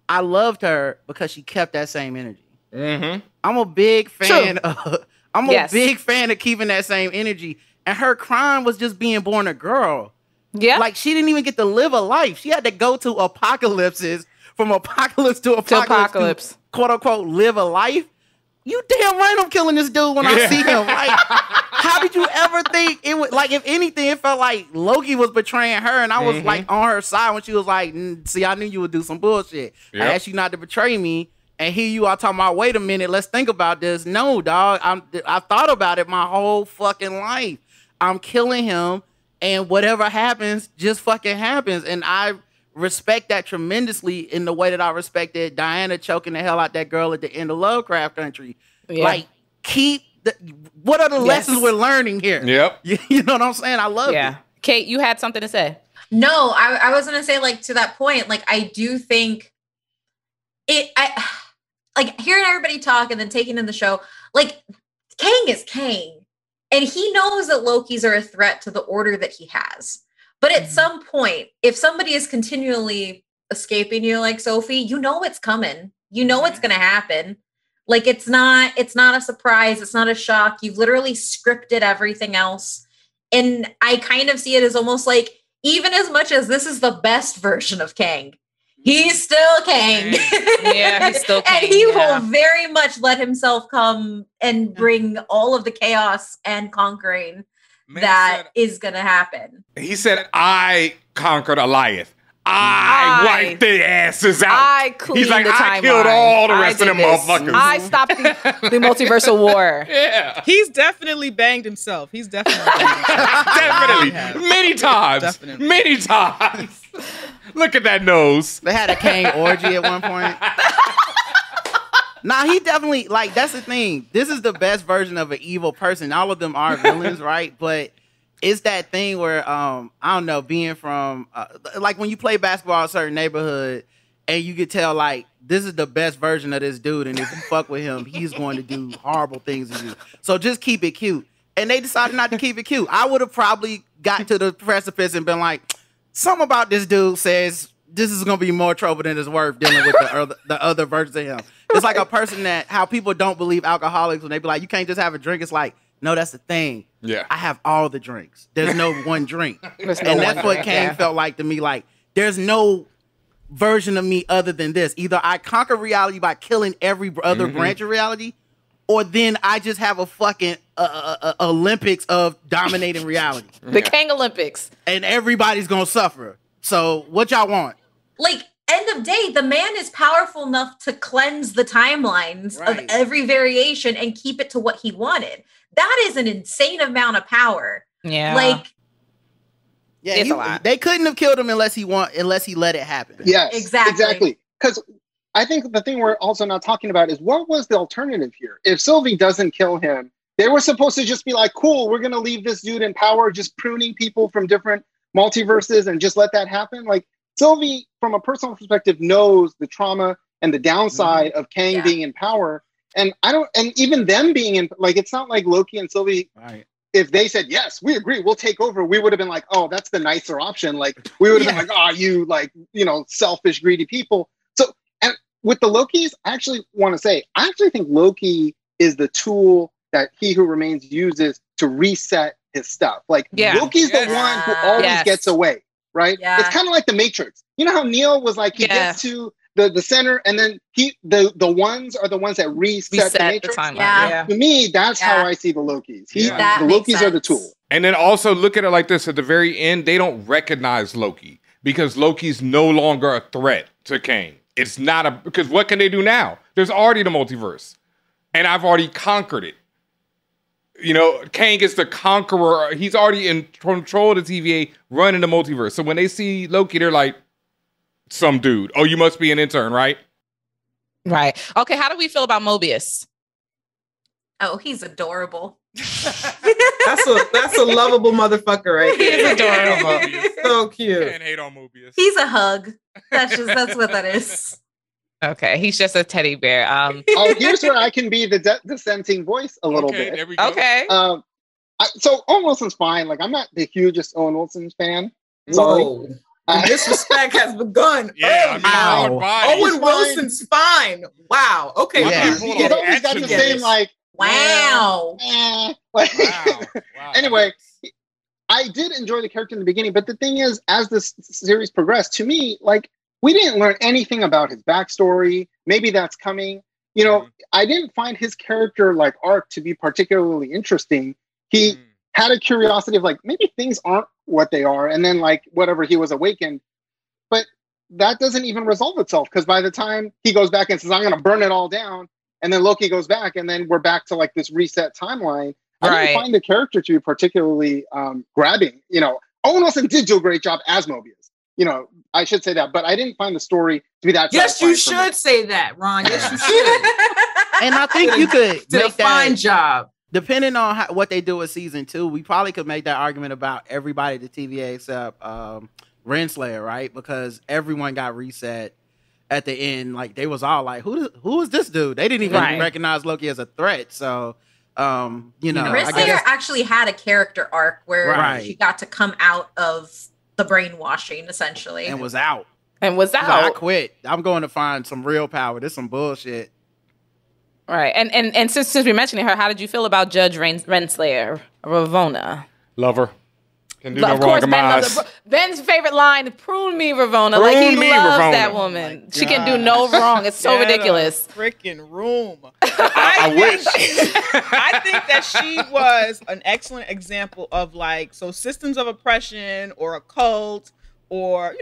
I loved her because she kept that same energy. Mm-hmm. I'm a big fan of. I'm a big fan of keeping that same energy. And her crime was just being born a girl. Yeah. Like, she didn't even get to live a life. She had to go to apocalypses, from apocalypse to apocalypse. To quote unquote, live a life. You damn right I'm killing this dude when I see him. Like, how did you ever think it would, like, if anything, it felt like Loki was betraying her and I was like on her side when she was like, see, I knew you would do some bullshit. I asked you not to betray me. And here you are talking about, wait a minute, let's think about this. No, dog, I thought about it my whole fucking life. I'm killing him, and whatever happens, just fucking happens. And I respect that tremendously in the way that I respected Diana choking the hell out that girl at the end of Lovecraft Country. Yeah. Like, what are the lessons we're learning here? Yep. You know what I'm saying? I love it. Kate, you had something to say. No, I was going to say, like, to that point, like, I do think like hearing everybody talk and then taking in the show, like Kang is Kang. And he knows that Lokis are a threat to the order that he has. But at some point, if somebody is continually escaping you like Sophie, you know it's coming. You know it's going to happen. Like it's not a surprise. It's not a shock. You've literally scripted everything else. And I kind of see it as almost like, even as much as this is the best version of Kang, he's still Kang. Yeah, he's still Kang. And he will very much let himself come and bring all of the chaos and conquering that is going to happen. He said, I conquered Goliath. I wiped their asses out. I cleaned He's like, the I timeline. killed all the rest of them motherfuckers. I stopped the multiversal war. Yeah. He's definitely banged himself. He's definitely banged himself. Definitely. Many times. Definitely. Many times. Look at that nose. They had a Kang orgy at one point. Nah, he definitely, like, that's the thing. This is the best version of an evil person. All of them are villains, right? But it's that thing where, I don't know, being from, like when you play basketball in a certain neighborhood and you could tell, like, this is the best version of this dude. And if you fuck with him, he's going to do horrible things to you. So just keep it cute. And they decided not to keep it cute. I would have probably gotten to the precipice and been like, something about this dude says this is going to be more trouble than it's worth dealing with the other versions of him. It's like a person that, how people don't believe alcoholics when they be like, you can't just have a drink. It's like, no, that's the thing. Yeah. I have all the drinks. There's no one drink. And that's what Kang felt like to me. Like, there's no version of me other than this. Either I conquer reality by killing every other branch of reality, or then I just have a fucking Olympics of dominating reality. The Kang Olympics. And everybody's going to suffer. So what y'all want? Like, end of day, the man is powerful enough to cleanse the timelines of every variation and keep it to what he wanted. That is an insane amount of power. Yeah. Like, yeah, they couldn't have killed him unless he let it happen. Yes, exactly. Because I think the thing we're also not talking about is what was the alternative here? If Sylvie doesn't kill him, they were supposed to just be like, cool, we're going to leave this dude in power, just pruning people from different multiverses and just let that happen. Like, Sylvie, from a personal perspective, knows the trauma and the downside of Kang being in power. And I don't, and even them being in, like, it's not like Loki and Sylvie, Right. if they said, yes, we agree, we'll take over, we would have been like, oh, that's the nicer option. Like, we would have been like, oh, you, like, selfish, greedy people. So, and with the Lokis, I actually want to say, I actually think Loki is the tool that He Who Remains uses to reset his stuff. Like, Loki's the one who always gets away, right? Yeah. It's kind of like the Matrix. You know how Neo was like, he gets to the center, and then the ones are the ones that reset the Matrix. To me, that's how I see the Lokis. The Lokis are the tool. And then also look at it like this: at the very end, they don't recognize Loki because Loki's no longer a threat to Kang. It's not because what can they do now? There's already the multiverse, and I've already conquered it. Kang is the conqueror. He's already in control of the TVA, running the multiverse. So when they see Loki, they're like, some dude. Oh, you must be an intern, right? Right. Okay, how do we feel about Mobius? Oh, he's adorable. That's a lovable motherfucker right there. He's adorable. So cute. Can't hate on Mobius. He's a hug. That's what that is. Okay, he's just a teddy bear. Here's where I can be the dissenting voice a little bit. There we go. Okay. So Owen Wilson's fine. Like, I'm not the hugest Owen Wilson fan. Sorry. Whoa. The disrespect has begun. Owen Wilson's fine. Wow. Okay. He's always got the same, like, wow. Anyway, I did enjoy the character in the beginning, but the thing is, as this series progressed, to me, like, we didn't learn anything about his backstory. Maybe that's coming. I didn't find his character, like, arc to be particularly interesting. He had a curiosity of, like, maybe things aren't what they are, and then, like, whatever, he was awakened. But that doesn't even resolve itself, because by the time he goes back and says, I'm going to burn it all down, and then Loki goes back, and then we're back to, like, this reset timeline. I didn't find the character to be particularly grabbing. Owen Wilson did do a great job as Mobius. I should say that, but I didn't find the story to be that. Yes, you should say that, Ron. Yes, you should. And I think you could did a fine job. Depending on what they do with season 2, we probably could make that argument about everybody at the TVA except Renslayer, right? Because everyone got reset at the end. Like, they was all like, who is this dude? They didn't even recognize Loki as a threat. So, Renslayer actually had a character arc where she got to come out of the brainwashing, essentially. And was out. I quit. I'm going to find some real power. This is some bullshit. Right. And since we're mentioning her, how did you feel about Judge Renslayer, Ravonna? Love her. Can do no wrong in my eyes. Ben's favorite line, prune me, Ravonna. Like, he loves that woman. She can do no wrong. It's so ridiculous. Freaking room. I wish. I think that she was an excellent example of, like, systems of oppression or a cult or,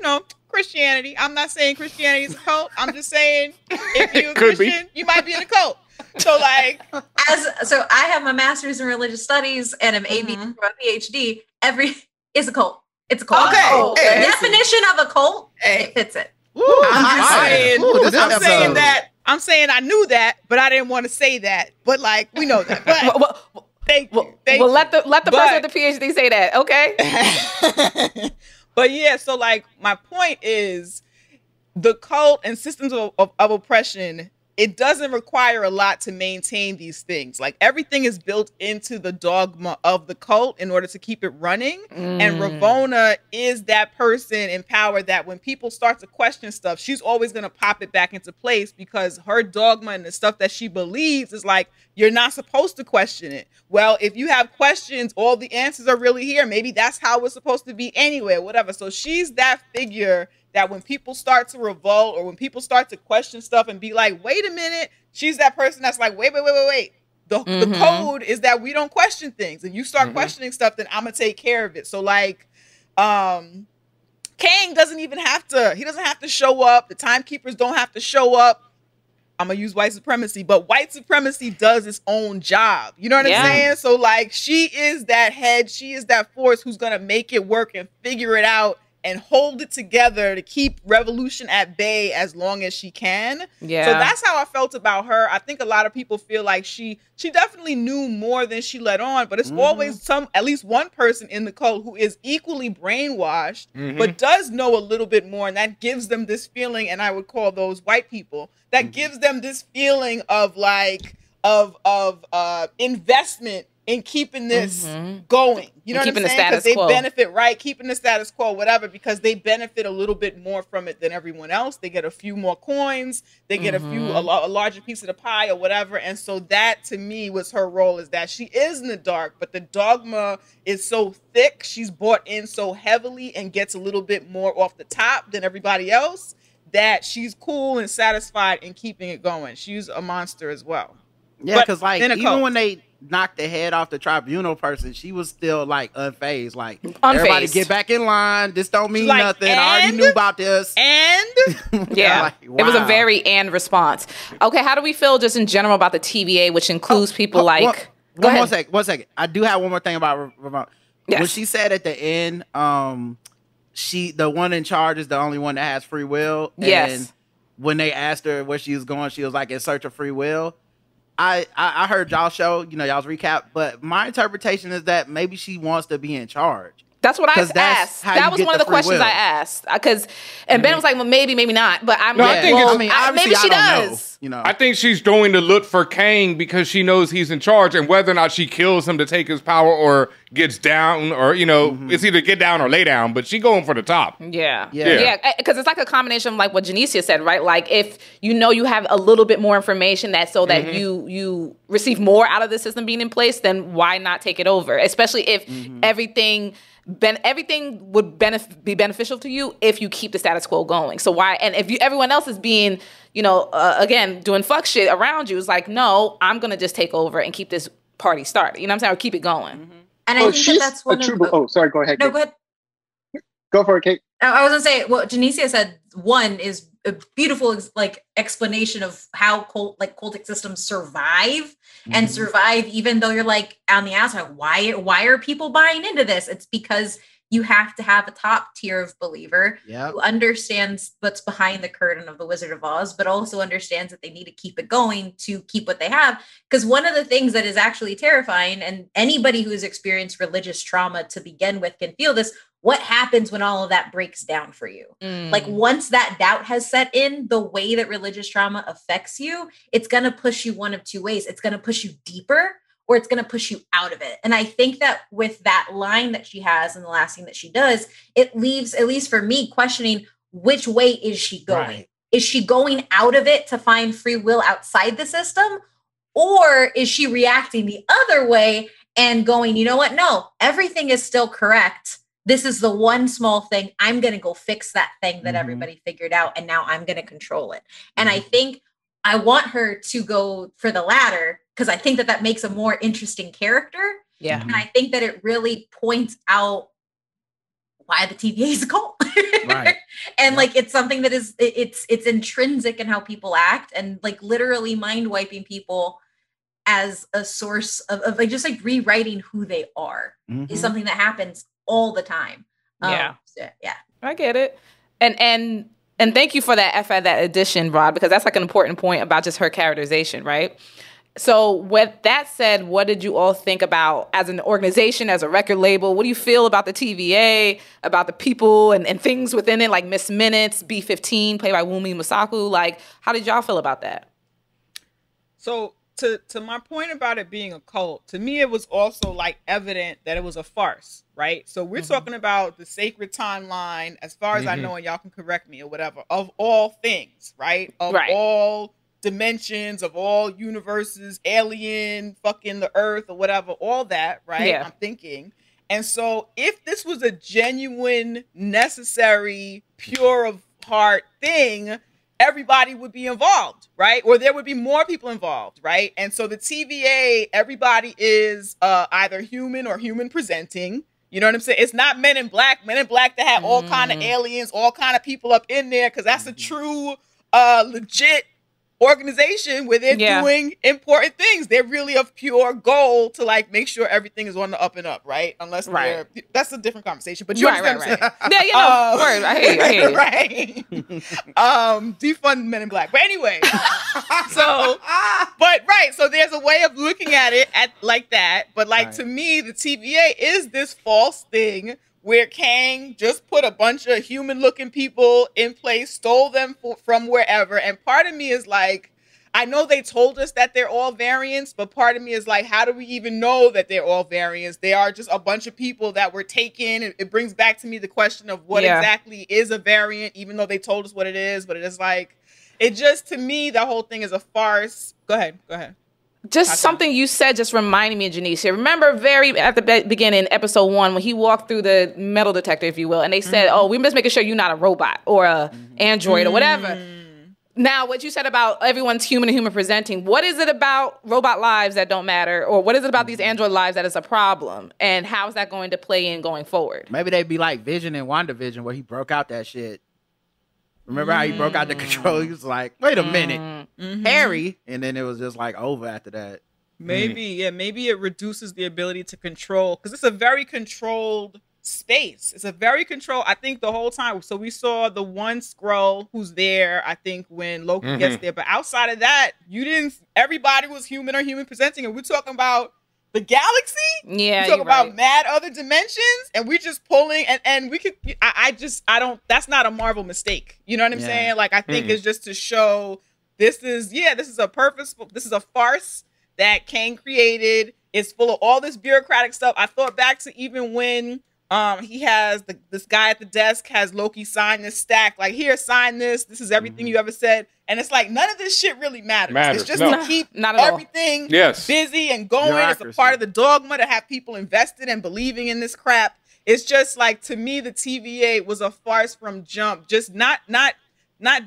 Christianity. I'm not saying Christianity is a cult. I'm just saying if you're a Christian, you might be in a cult. So, like, so I have my master's in religious studies and I'm AV for a PhD. Is a cult. It's a cult. Okay. The definition of a cult, it fits it. I'm saying I knew that, but I didn't want to say that. But, like, we know that. But thank you. Let the person with the PhD say that, okay? But yeah, so, like, my point is the cult and systems of oppression, it doesn't require a lot to maintain these things. Like, everything is built into the dogma of the cult in order to keep it running. And Ravonna is that person in power that when people start to question stuff, she's always going to pop it back into place because her dogma and the stuff that she believes is like, you're not supposed to question it. Well, if you have questions, all the answers are really here. Maybe that's how it's supposed to be anyway, whatever. So she's that figure that when people start to revolt or when people start to question stuff and be like, wait a minute, she's that person that's like, wait. The code is that we don't question things. And you start questioning stuff, then I'm going to take care of it. So, like, Kang doesn't even have to show up. The timekeepers don't have to show up. I'm going to use white supremacy, but white supremacy does its own job. You know what I'm saying? So, like, she is that head. She is that force who's going to make it work and figure it out and hold it together to keep revolution at bay as long as she can. Yeah. So that's how I felt about her. I think a lot of people feel like she definitely knew more than she let on, but it's always at least one person in the cult who is equally brainwashed, but does know a little bit more. And that gives them this feeling, and I would call those white people, that gives them this feeling of like, investment in keeping this going. You know what I'm saying? Because they benefit, right? Keeping the status quo, whatever, because they benefit a little bit more from it than everyone else. They get a few more coins. They get a larger piece of the pie or whatever. And so that, to me, was her role, is that she is in the dark, but the dogma is so thick. She's bought in so heavily and gets a little bit more off the top than everybody else, that she's cool and satisfied in keeping it going. She's a monster as well. Yeah, because like even when they knocked the head off the tribunal person, she was still like unfazed. Like, everybody get back in line. This don't mean nothing. I already knew about this. And yeah, like, wow. It was a very and response. Okay, how do we feel just in general about the TVA, which includes people like? One second. I do have one more thing about Ramon. Yes. What she said at the end, the one in charge is the only one that has free will. Yes. And when they asked her where she was going, she was like, in search of free will. I heard y'all's show, y'all's recap, but my interpretation is that maybe she wants to be in charge. That's what I asked. That was one of the questions I asked. And Ben was like, well, maybe not. But maybe she does. I think she's going to look for Kang because she knows he's in charge, and whether or not she kills him to take his power or gets down, or it's either get down or lay down. But she going for the top. Yeah. Because it's like a combination of like what Janicia said, right? Like if you have a little bit more information that you receive more out of the system being in place, then why not take it over? Especially if everything would be beneficial to you if you keep the status quo going. So why? And if everyone else is being, again, doing fuck shit around you, it's like, no, I'm gonna just take over and keep this party started. You know what I'm saying? Or keep it going. And I think that's one of sorry, go ahead. No, go ahead. Go for it, Kate. I was gonna say what Janicia said. One is a beautiful explanation of how cultic systems survive and survive even though you're like on the outside. Why are people buying into this? It's because you have to have a top tier of believer who understands what's behind the curtain of the Wizard of Oz, but also understands that they need to keep it going to keep what they have. Because one of the things that is actually terrifying, and anybody who has experienced religious trauma to begin with can feel this, what happens when all of that breaks down for you? Like once that doubt has set in, the way that religious trauma affects you, it's going to push you one of two ways. It's going to push you deeper, or it's going to push you out of it. And I think that with that line that she has and the last thing that she does, it leaves, at least for me, questioning which way is she going? Right. Is she going out of it to find free will outside the system? Or is she reacting the other way and going, you know what? No, everything is still correct. This is the one small thing. I'm going to go fix that thing that everybody figured out. And now I'm going to control it. And I think I want her to go for the latter, because I think that makes a more interesting character. Yeah. And I think that it really points out why the TVA is a cult. Right. And like, it's something that is, it's intrinsic in how people act, and like literally mind wiping people as a source of like, just like rewriting who they are is something that happens all the time. Yeah. Yeah. I get it. And thank you for that addition, Rod, because that's like an important point about just her characterization, right? So with that said, what did you all think about as an organization, as a record label? What do you feel about the TVA, about the people and things within it, like Miss Minutes, B15, played by Wunmi Masaku? Like, how did y'all feel about that? So to my point about it being a cult, to me, it was also like evident that it was a farce, right? So we're talking about the sacred timeline, as far as I know, and y'all can correct me or whatever, of all things, right? Of all dimensions, of all universes, alien, fucking the earth or whatever, all that, right? Yeah. I'm thinking. And so if this was a genuine, necessary, pure of heart thing, everybody would be involved, right? Or there would be more people involved, right? And so the TVA, everybody is either human or human presenting. You know what I'm saying? It's not Men in Black. Men in Black that have all kind of aliens, all kind of people up in there, because that's a true, legit organization where they're doing important things. They're really a pure goal to like make sure everything is on the up and up, right? Unless that's a different conversation. But you understand what I'm saying? Yeah, word. I hear you. Right. Defund Men in Black. But anyway, so there's a way of looking at it like that. But like to me, the TVA is this false thing where Kang just put a bunch of human-looking people in place, stole them from wherever. And part of me is like, I know they told us that they're all variants, but part of me is like, how do we even know that they're all variants? They are just a bunch of people that were taken. It brings back to me the question of what exactly is a variant, even though they told us what it is. But it is like, it just, to me, the whole thing is a farce. Go ahead. Just something you said just reminded me of Janicia. Remember very at the beginning, episode 1, when he walked through the metal detector, if you will, and they said, oh, we're just making sure you're not a robot or a android or whatever. Now, what you said about everyone's human and human presenting, what is it about robot lives that don't matter? Or what is it about these android lives that is a problem? And how is that going to play in going forward? Maybe they'd be like Vision in WandaVision, where he broke out that shit. Remember how he broke out the control? He was like, wait a minute, Harry. And then it was just like over after that. Maybe it reduces the ability to control, because it's a very controlled space. It's a very controlled, I think, the whole time. So we saw the one Skrull who's there, I think, when Loki gets there. But outside of that, everybody was human or human presenting. And we're talking about the galaxy. Yeah, we talk about mad other dimensions, and we just pulling, and we could. I don't. That's not a Marvel mistake. You know what I'm saying? Like, I think it's just to show this is a purposeful. This is a farce that Kang created. It's full of all this bureaucratic stuff. I thought back to even when he has this guy at the desk has Loki sign this stack. Like, here, sign this. This is everything you ever said. And it's like, none of this shit really matters. It's just to keep everything busy and going. It's a part of the dogma to have people invested and believing in this crap. It's just like, to me, the TVA was a farce from jump. Just not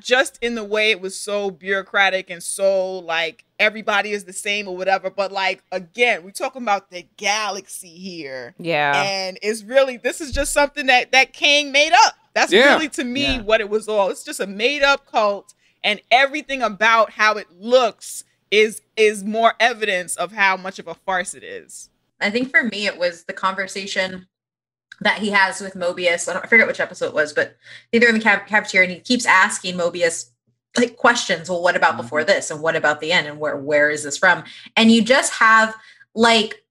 just in the way it was so bureaucratic and so like everybody is the same or whatever, but like, again, we're talking about the galaxy here. Yeah. And it's really, this is just something that Kang made up. That's really, to me, what it was all. It's just a made up cult, and everything about how it looks is more evidence of how much of a farce it is. I think for me, it was the conversation that he has with Mobius. I forget which episode it was, but they're in the cafeteria, and he keeps asking Mobius like questions. Well, what about before this? And what about the end? And where is this from? And you just have like,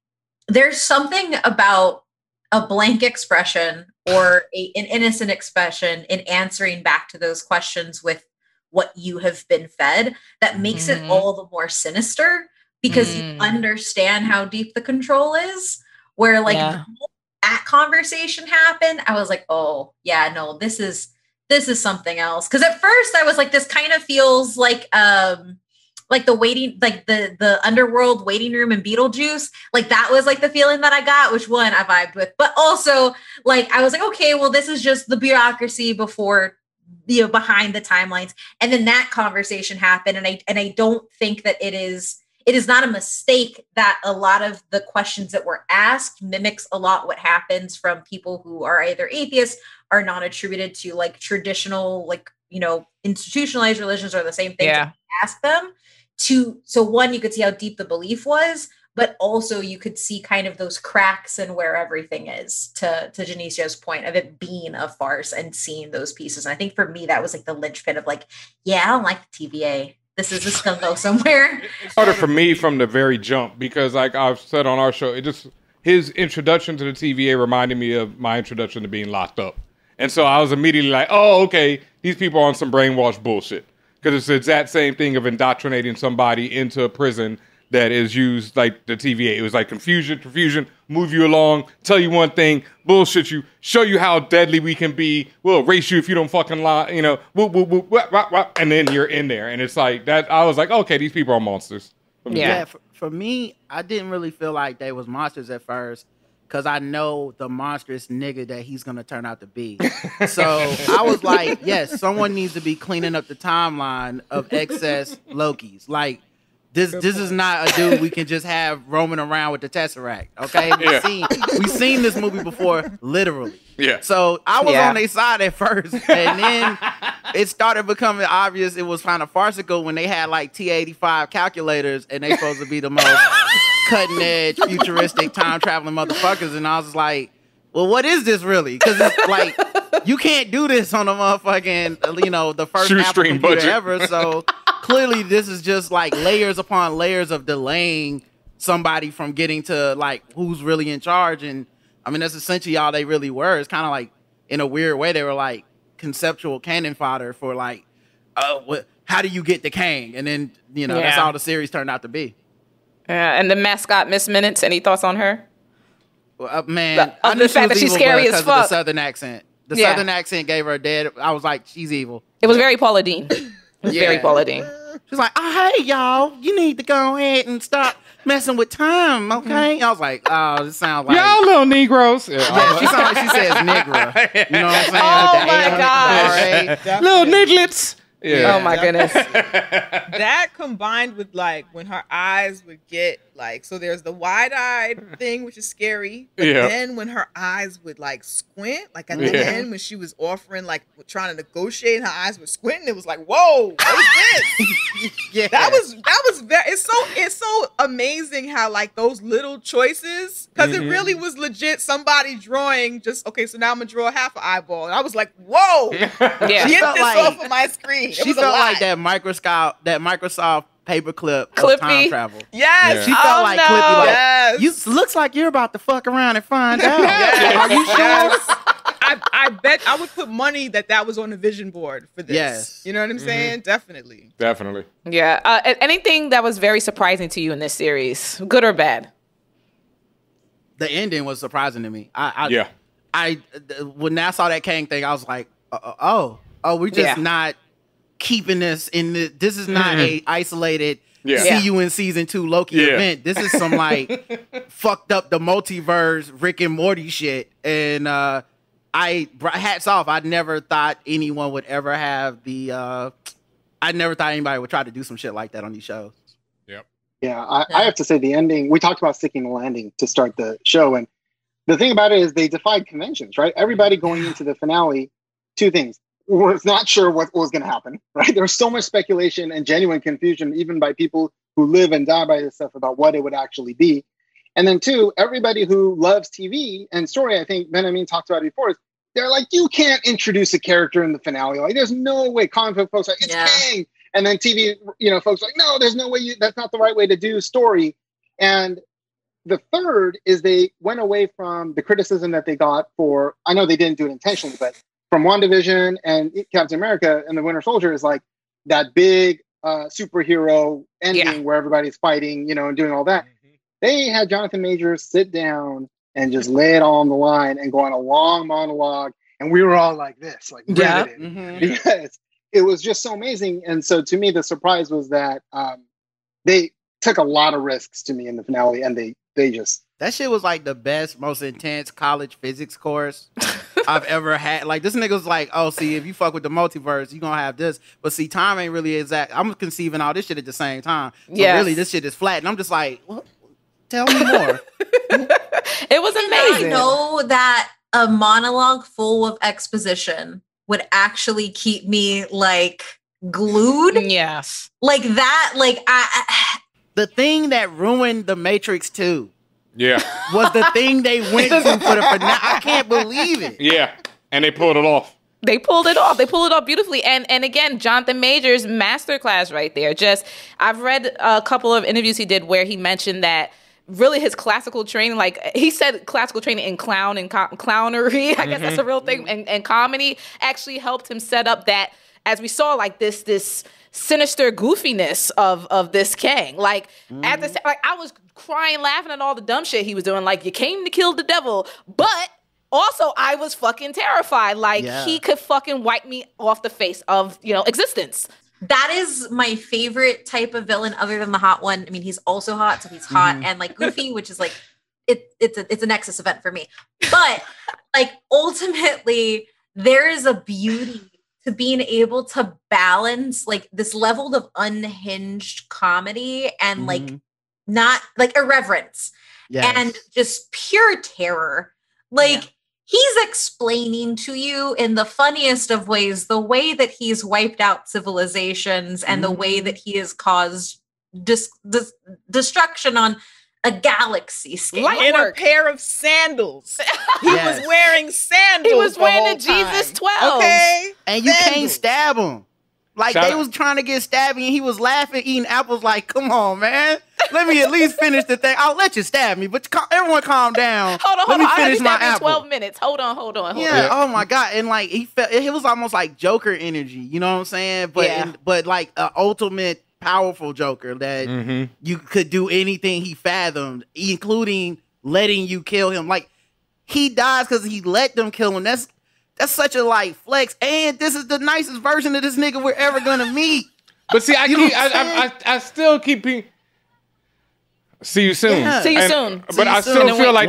there's something about a blank expression or an innocent expression in answering back to those questions with what you have been fed that makes it all the more sinister, because you understand how deep the control is, where like that conversation happened, I was like, oh yeah, no, this is something else. Because at first I was like, this kind of feels like the waiting, like the underworld waiting room in Beetlejuice. Like that was like the feeling that I got, which one I vibed with. But also like, I was like, okay, well, this is just the bureaucracy before, behind the timelines. And then that conversation happened. And I don't think that it is not a mistake that a lot of the questions that were asked mimics a lot what happens from people who are either atheists or not attributed to like traditional, like, institutionalized religions, or the same thing to ask them to. So one, you could see how deep the belief was, but also you could see kind of those cracks in where everything is, to Janicia's point of it being a farce and seeing those pieces. And I think for me, that was like the linchpin of like, yeah, I don't like the TVA. This is gonna go somewhere. It started for me from the very jump, because like I've said on our show, his introduction to the TVA reminded me of my introduction to being locked up. And so I was immediately like, oh, okay, these people are on some brainwash bullshit. Because it's the exact same thing of indoctrinating somebody into a prison that is used like the TVA. It was like confusion, move you along, tell you one thing, bullshit you, show you how deadly we can be, we'll erase you if you don't fucking lie, and then you're in there. And it's like that. I was like, okay, these people are monsters. For me, I didn't really feel like they was monsters at first, because I know the monstrous nigga that he's going to turn out to be. So I was like, yes, someone needs to be cleaning up the timeline of excess Lokis. Like, this is not a dude we can just have roaming around with the Tesseract, okay? We've seen this movie before, literally. Yeah. So I was on their side at first, and then it started becoming obvious it was kind of farcical when they had like T-85 calculators, and they supposed to be the most cutting-edge, futuristic, time-traveling motherfuckers, and I was like, well, what is this really? Because it's like, you can't do this on a motherfucking, the first Apple computer budget ever, so clearly this is just like layers upon layers of delaying somebody from getting to like who's really in charge. And I mean, that's essentially all they really were. It's kind of like, in a weird way, they were like conceptual cannon fodder for like, how do you get the Kang? And then, that's all the series turned out to be. And the mascot, Miss Minutes, any thoughts on her? Well, man, I knew the fact that she's scary as fuck. Of the Southern accent. The Southern accent gave her a dead. I was like, she's evil. It was very Paula Deen. Very Paula Deen. She's like, oh, hey, y'all, you need to go ahead and stop messing with time, okay? I was like, oh, this sounds like... Y'all little Negroes. Yeah, she sounds like she says nigger. You know what I'm saying? Oh, my gosh. Little nigglets. Yeah. Oh, my goodness. That combined with, like, when her eyes would get, like... So there's the wide-eyed thing, which is scary. But then when her eyes would, like, squint, like, at the end, when she was offering, like, trying to negotiate, and her eyes were squinting, it was like, whoa, what is this? That was very... It's so amazing how, like, those little choices... Because it really was legit somebody drawing just... Okay, so now I'm going to draw half an eyeball. And I was like, whoa! Get this off of my screen. She felt like that Microsoft paperclip Clippy. Time travel. Yes. She felt like Clippy. Like, yes. Looks like you're about to fuck around and find out. Are you sure? Yes. I bet I would put money that was on the vision board for this. Yes. You know what I'm saying? Definitely. Yeah. Anything that was very surprising to you in this series, good or bad? The ending was surprising to me. When I saw that Kang thing, I was like, we're just not keeping this in this is not a isolated see you in season 2 Loki event. This is some like fucked up the multiverse Rick and Morty shit. And hats off. I never thought anyone would ever have I never thought anybody would try to do some shit like that on these shows. Yeah, I have to say the ending, we talked about sticking the landing to start the show. And the thing about it is they defied conventions, right? Everybody going into the finale, two things. Was not sure what was going to happen, right? There was so much speculation and genuine confusion, even by people who live and die by this stuff about what it would actually be. And then two, everybody who loves TV and story, I think Ben talked about it before, is they're like, you can't introduce a character in the finale. Like, there's no way. Comic book folks are like, it's Kang. And then TV, folks are like, no, there's no way. That's not the right way to do story. And the third is they went away from the criticism that they got for, I know they didn't do it intentionally, but from WandaVision and Captain America and the Winter Soldier is like that big superhero ending where everybody's fighting, and doing all that. They had Jonathan Majors sit down and just lay it all on the line and go on a long monologue. And we were all like this, like, because it was just so amazing. And so to me, the surprise was that they took a lot of risks to me in the finale, and they just... That shit was like the best, most intense college physics course I've ever had. Like, this nigga was like, oh, see, if you fuck with the multiverse, you're gonna have this. But see, time ain't really exact. I'm conceiving all this shit at the same time. So really, this shit is flat. And I'm just like, what? Tell me more. It was amazing. I know that a monologue full of exposition would actually keep me, like, glued. Yes. Like that, like, the thing that ruined The Matrix 2 was the thing they went to for the finale. I can't believe it. Yeah. And they pulled it off. They pulled it off. They pulled it off beautifully. And again, Jonathan Majors masterclass right there. I've read a couple of interviews he did where he mentioned that really his classical training, like he said classical training in clown and clownery, I guess that's a real thing, and comedy actually helped him set up that, as we saw, like this sinister goofiness of this Kang. Like at the like I was crying, laughing at all the dumb shit he was doing. Like, you came to kill the devil, but also I was fucking terrified. Like he could fucking wipe me off the face of existence. That is my favorite type of villain, other than the hot one. I mean, he's also hot, so he's hot and like goofy, which is like it's a Nexus event for me. But like ultimately, there is a beauty to being able to balance like this level of unhinged comedy and like not like irreverence and just pure terror. Like he's explaining to you in the funniest of ways the way that he's wiped out civilizations and the way that he has caused destruction on a galaxy scale. Like in a pair of sandals. He was wearing sandals. He was wearing the Jesus 12. Okay. And you can't stab him. Like, they was trying to get stabby, and he was laughing, eating apples like, come on, man. Let me at least finish the thing. I'll let you stab me, but everyone calm down. Hold on. Let me finish my apple. apple. 12 minutes. Hold on. Yeah, oh my God. And like, he felt, it was almost like Joker energy, you know what I'm saying? But, but like an ultimate powerful Joker that you could do anything he fathomed, including letting you kill him. Like, he dies because he let them kill him. That's such a like flex. And this is the nicest version of this nigga we're ever gonna meet. But see, I still keep being. See you soon. Yeah. See you soon. But I still feel like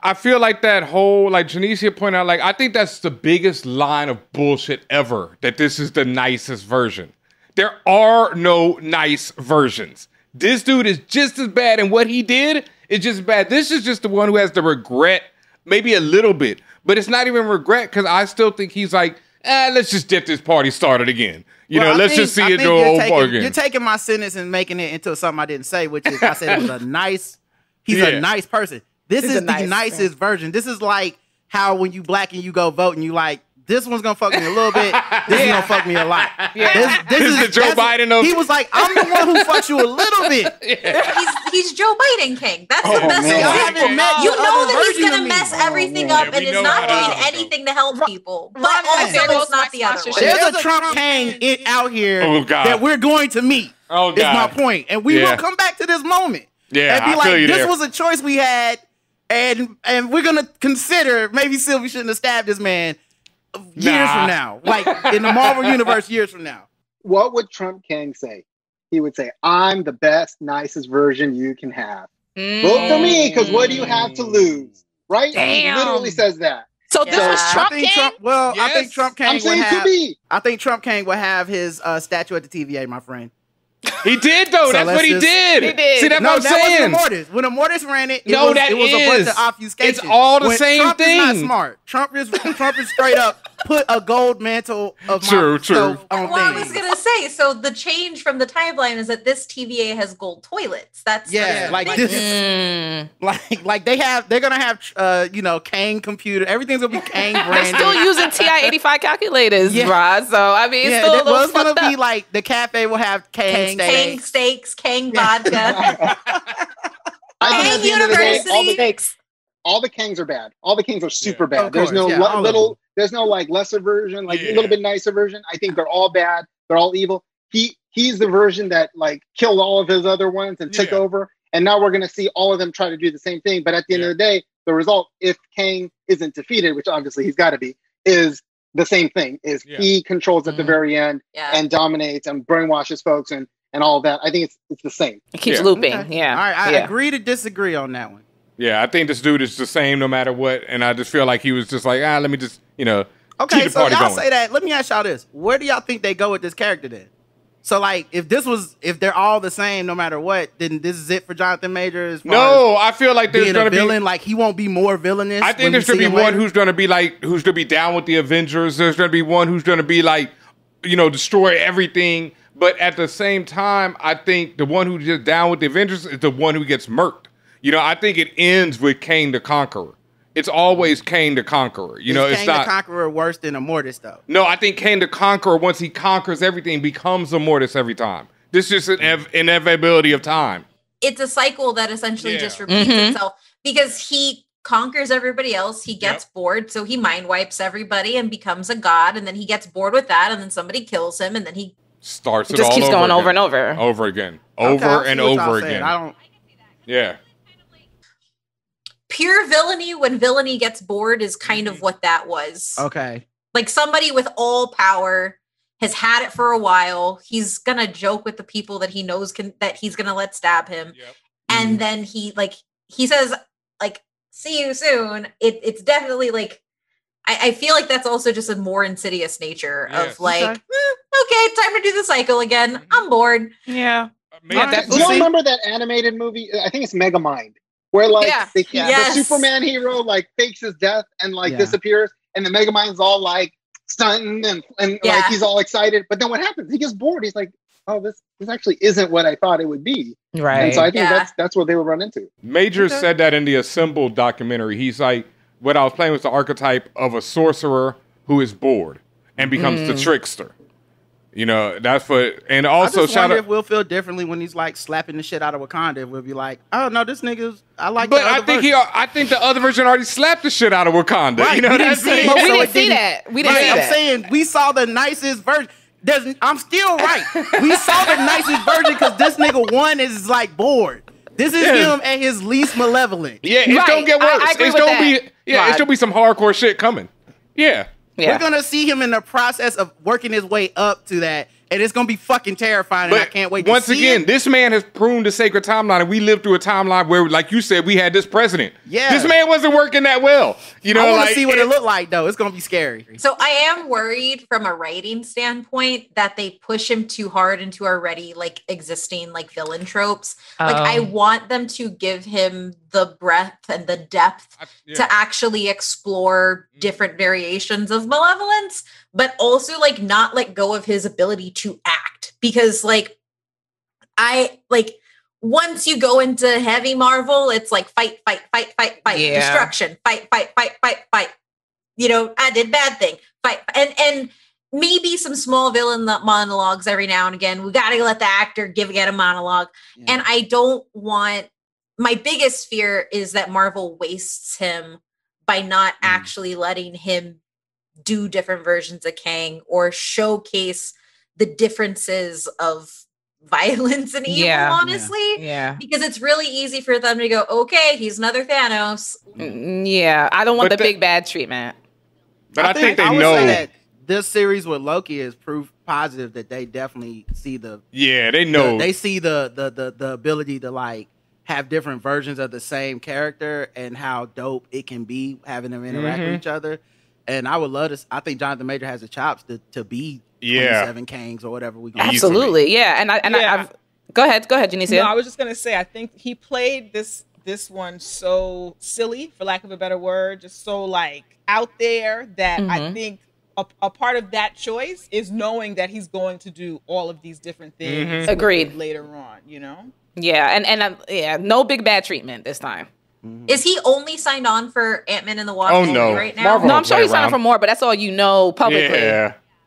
I feel like that whole, like Janicia pointed out, like I think that's the biggest line of bullshit ever. That this is the nicest version. There are no nice versions. This dude is just as bad, and what he did is just bad. This is just the one who has the regret, maybe a little bit. But it's not even regret, because I still think he's like, let's just get this party started again. Let's just see it go over again. You're taking my sentence and making it into something I didn't say, which is I said it was a nice, he's a nice person. This is the nicest version. This is like how when you black and you go vote and you like, this one's gonna fuck me a little bit. This is gonna fuck me a lot. Yeah. This is the Joe Biden of. He was like, I'm the one who fucks you a little bit. He's Joe Biden King. That's the best example. You know that he's gonna mess everything up and is not doing anything to help people. But also, it's not the other way. There's a Trump King out here that we're going to meet. Oh God, is my point, and we will come back to this moment. Yeah, and be like, this was a choice we had, and we're gonna consider maybe Sylvie shouldn't have stabbed this man. Years from now, like in the Marvel universe, years from now. What would Trump King say? He would say, I'm the best, nicest version you can have. Vote for me, because what do you have to lose? Right? He literally says that. So this was Trump King? I think Trump King would have. I think Trump King would have his statue at the TVA, my friend. He did though. That's what he did. He did. See, that's what I'm saying. When Immortus ran it, it was is a bunch of obfuscation. It's all the same Trump thing. Trump is not smart. Trump is straight up put a gold mantle of myself on Well, I was gonna say, so the change from the timeline is that this TVA has gold toilets. That's like this. Like they're gonna have Kang computer. Everything's gonna be Kang branded. They're still using TI-85 calculators, Rod. So I mean, it's still a little gonna be like the cafe will have Kang steaks, Kang vodka, Kang University. All the Kangs are bad. All the Kangs are super bad. There's no there's no like lesser version, like a little bit nicer version. I think they're all bad. They're all evil. He's the version that like killed all of his other ones and took over. And now we're gonna see all of them try to do the same thing. But at the end of the day, the result, if Kang isn't defeated, which obviously he's got to be, is the same thing. Is he controls at the very end and dominates and brainwashes folks and all of that. I think it's the same. It keeps looping. Okay. All right, I agree to disagree on that one. Yeah, I think this dude is the same no matter what, and I just feel like he was just like, let me just, keep the Okay, so party y'all going. say that. Let me ask y'all this: where do y'all think they go with this character then? So, like, if they're all the same no matter what, then this is it for Jonathan Majors. I feel like there's going to be villain. Like, he won't be more villainous. I think there's going to be one who's going to be down with the Avengers. There's going to be one who's going to be like, destroy everything. But at the same time, I think the one who's just down with the Avengers is the one who gets murked. I think it ends with Kang the Conqueror. It's always Kang the Conqueror. It's Kang not the Conqueror worse than Immortus, though. No, I think Kang the Conqueror, once he conquers everything, becomes Immortus every time. This is just an inevitability of time. It's a cycle that essentially just repeats itself because he conquers everybody else. He gets bored, so he mind wipes everybody and becomes a god. And then he gets bored with that, and then somebody kills him, and then he starts it just all keeps over going again. over and over, over again, over and over again. I don't. Yeah. Pure villainy when villainy gets bored is kind of what that was. Okay. Like somebody with all power has had it for a while. He's going to joke with the people that he knows that he's going to let stab him. Yep. And then he says, like, see you soon. It's definitely like, I feel like that's also just a more insidious nature of like, okay, time to do the cycle again. I'm bored. Yeah. Do you remember that animated movie? I think it's Megamind. Where like the Superman hero like fakes his death and like disappears, and the Megamind's all like stunting and like he's all excited. But then what happens? He gets bored. He's like, "Oh, this actually isn't what I thought it would be." Right. And so I think that's what they would run into. Majors said that in the Assembled documentary. He's like, what I was playing was the archetype of a sorcerer who is bored and becomes the trickster. You know, that's what, and also I just shout wonder out. if we'll feel differently when he's like slapping the shit out of Wakanda. If we'll be like, oh no, this nigga's. I like. But the other version. I think the other version already slapped the shit out of Wakanda. Right, You know we what didn't I'm see saying? it, But we so didn't it see that. We didn't see I'm that. saying we saw the nicest version. I'm still right. We saw the nicest version because this nigga one is like bored. This is him at his least malevolent. Yeah, it's gonna get worse. I agree It's with gonna that. be it's gonna be some hardcore shit coming. Yeah. We're gonna see him in the process of working his way up to that, and it's gonna be fucking terrifying. And I can't wait. Once to see again, it. this man has pruned the sacred timeline, and we lived through a timeline where, like you said, we had this president. Yeah. This man wasn't working that well. You know, I want like, to see what it looked like though. It's gonna be scary. So I am worried from a writing standpoint that they push him too hard into already like existing like villain tropes. Like I want them to give him the breadth and the depth to actually explore different variations of malevolence, but also like not let go of his ability to act. Because like once you go into heavy Marvel, it's like fight, destruction, fight. You know, I did bad thing, fight, and maybe some small villain monologues every now and again. We got to let the actor get a monologue, and I don't want. My biggest fear is that Marvel wastes him by not actually letting him do different versions of Kang or showcase the differences of violence and evil, honestly. Yeah. Because it's really easy for them to go, okay, he's another Thanos. Yeah. I don't want the big bad treatment. But I think I they would know. say that this series with Loki is proof positive that they definitely see the. Yeah, they know. They see the ability to like have different versions of the same character and how dope it can be having them interact with each other. And I would love to. I think Jonathan Major has the chops to be 27 Kangs or whatever we. Absolutely, yeah. I've go ahead, Janicia. No, I was just gonna say I think he played this one so silly, for lack of a better word, just so like out there that I think a part of that choice is knowing that he's going to do all of these different things. Agreed. Later on, you know. Yeah, and no big bad treatment this time. Is he only signed on for Ant-Man and the Wasp right now? Marvel I'm sure he's signed on for more, but that's all you know publicly.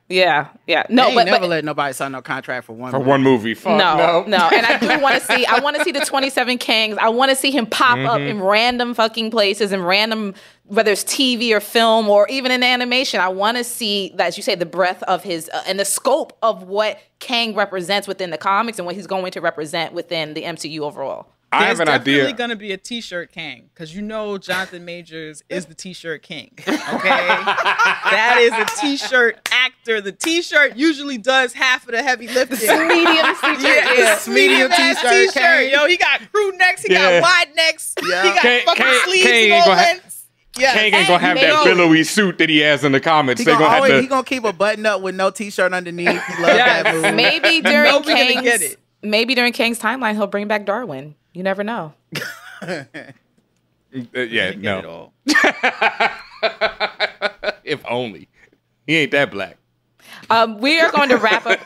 Yeah. No, but never let nobody sign no contract for one movie. Fuck, no. And I do want to see. I want to see the 27 Kangs. I want to see him pop up in random fucking places and random, whether it's TV or film or even in animation. I want to see, as you say, the breadth of his and the scope of what Kang represents within the comics and what he's going to represent within the MCU overall. I have an idea. There's definitely going to be a T-shirt Kang because you know Jonathan Majors is the T-shirt king. Okay, that is a T-shirt actor. The T-shirt usually does half of the heavy lifting. Medium T-shirt, medium T-shirt. Kang. Yo, he got crew necks. He got wide necks. Yeah. He got fucking sleeves and all lengths. Kang ain't gonna have that billowy suit that he has in the comics. He gonna keep a button up with no T-shirt underneath. He loves that movie. Maybe during Kang's timeline, he'll bring back Darwin. You never know. No. If only. He ain't that black. We are going to wrap up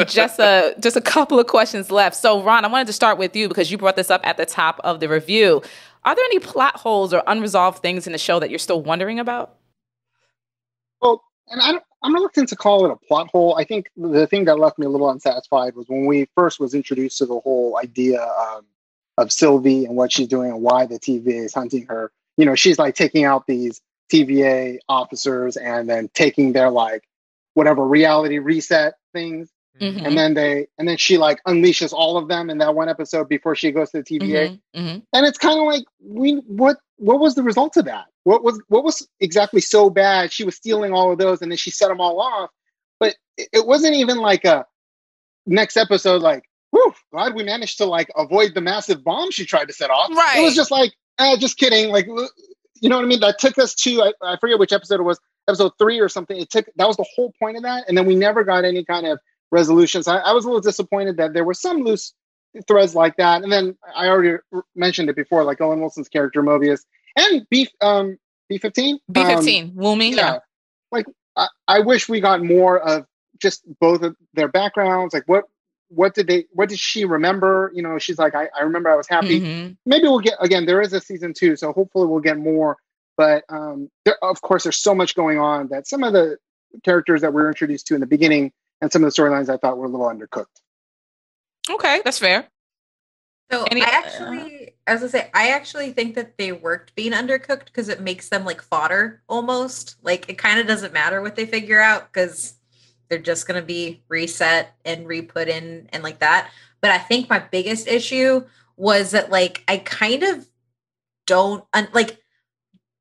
just a couple of questions left. So, Ron, I wanted to start with you because you brought this up at the top of the review. Are there any plot holes or unresolved things in the show that you're still wondering about? Well, and I'm reluctant to call it a plot hole. I think the thing that left me a little unsatisfied was when we first was introduced to the whole idea of Sylvie and what she's doing and why the TVA is hunting her. You know, she's like taking out these TVA officers and then taking their like whatever reality reset things. And then she like unleashes all of them in that one episode before she goes to the TVA. And it's kind of like what was the result of that? What was exactly so bad? She was stealing all of those and then she set them all off. But it wasn't even like a next episode like, whew, glad we managed to like avoid the massive bomb she tried to set off. Right. It was just like, just kidding. Like, you know what I mean? That took us to, I forget which episode it was, episode 3 or something. That was the whole point of that. And then we never got any kind of resolutions. I was a little disappointed that there were some loose threads like that. And then I already mentioned it before, like Owen Wilson's character Mobius and B15. B15, Woomy. Yeah. Like, I wish we got more of just both of their backgrounds. Like what did she remember? You know, she's like, I remember I was happy. Maybe we'll get, again, there is a season 2, so hopefully we'll get more. But of course, there's so much going on that some of the characters that we were introduced to in the beginning and some of the storylines I thought were a little undercooked. Okay, that's fair. So I actually think that they worked being undercooked because it makes them like fodder almost. Like it kind of doesn't matter what they figure out because they're just going to be reset and re-put in and like that. But I think my biggest issue was that like I kind of don't like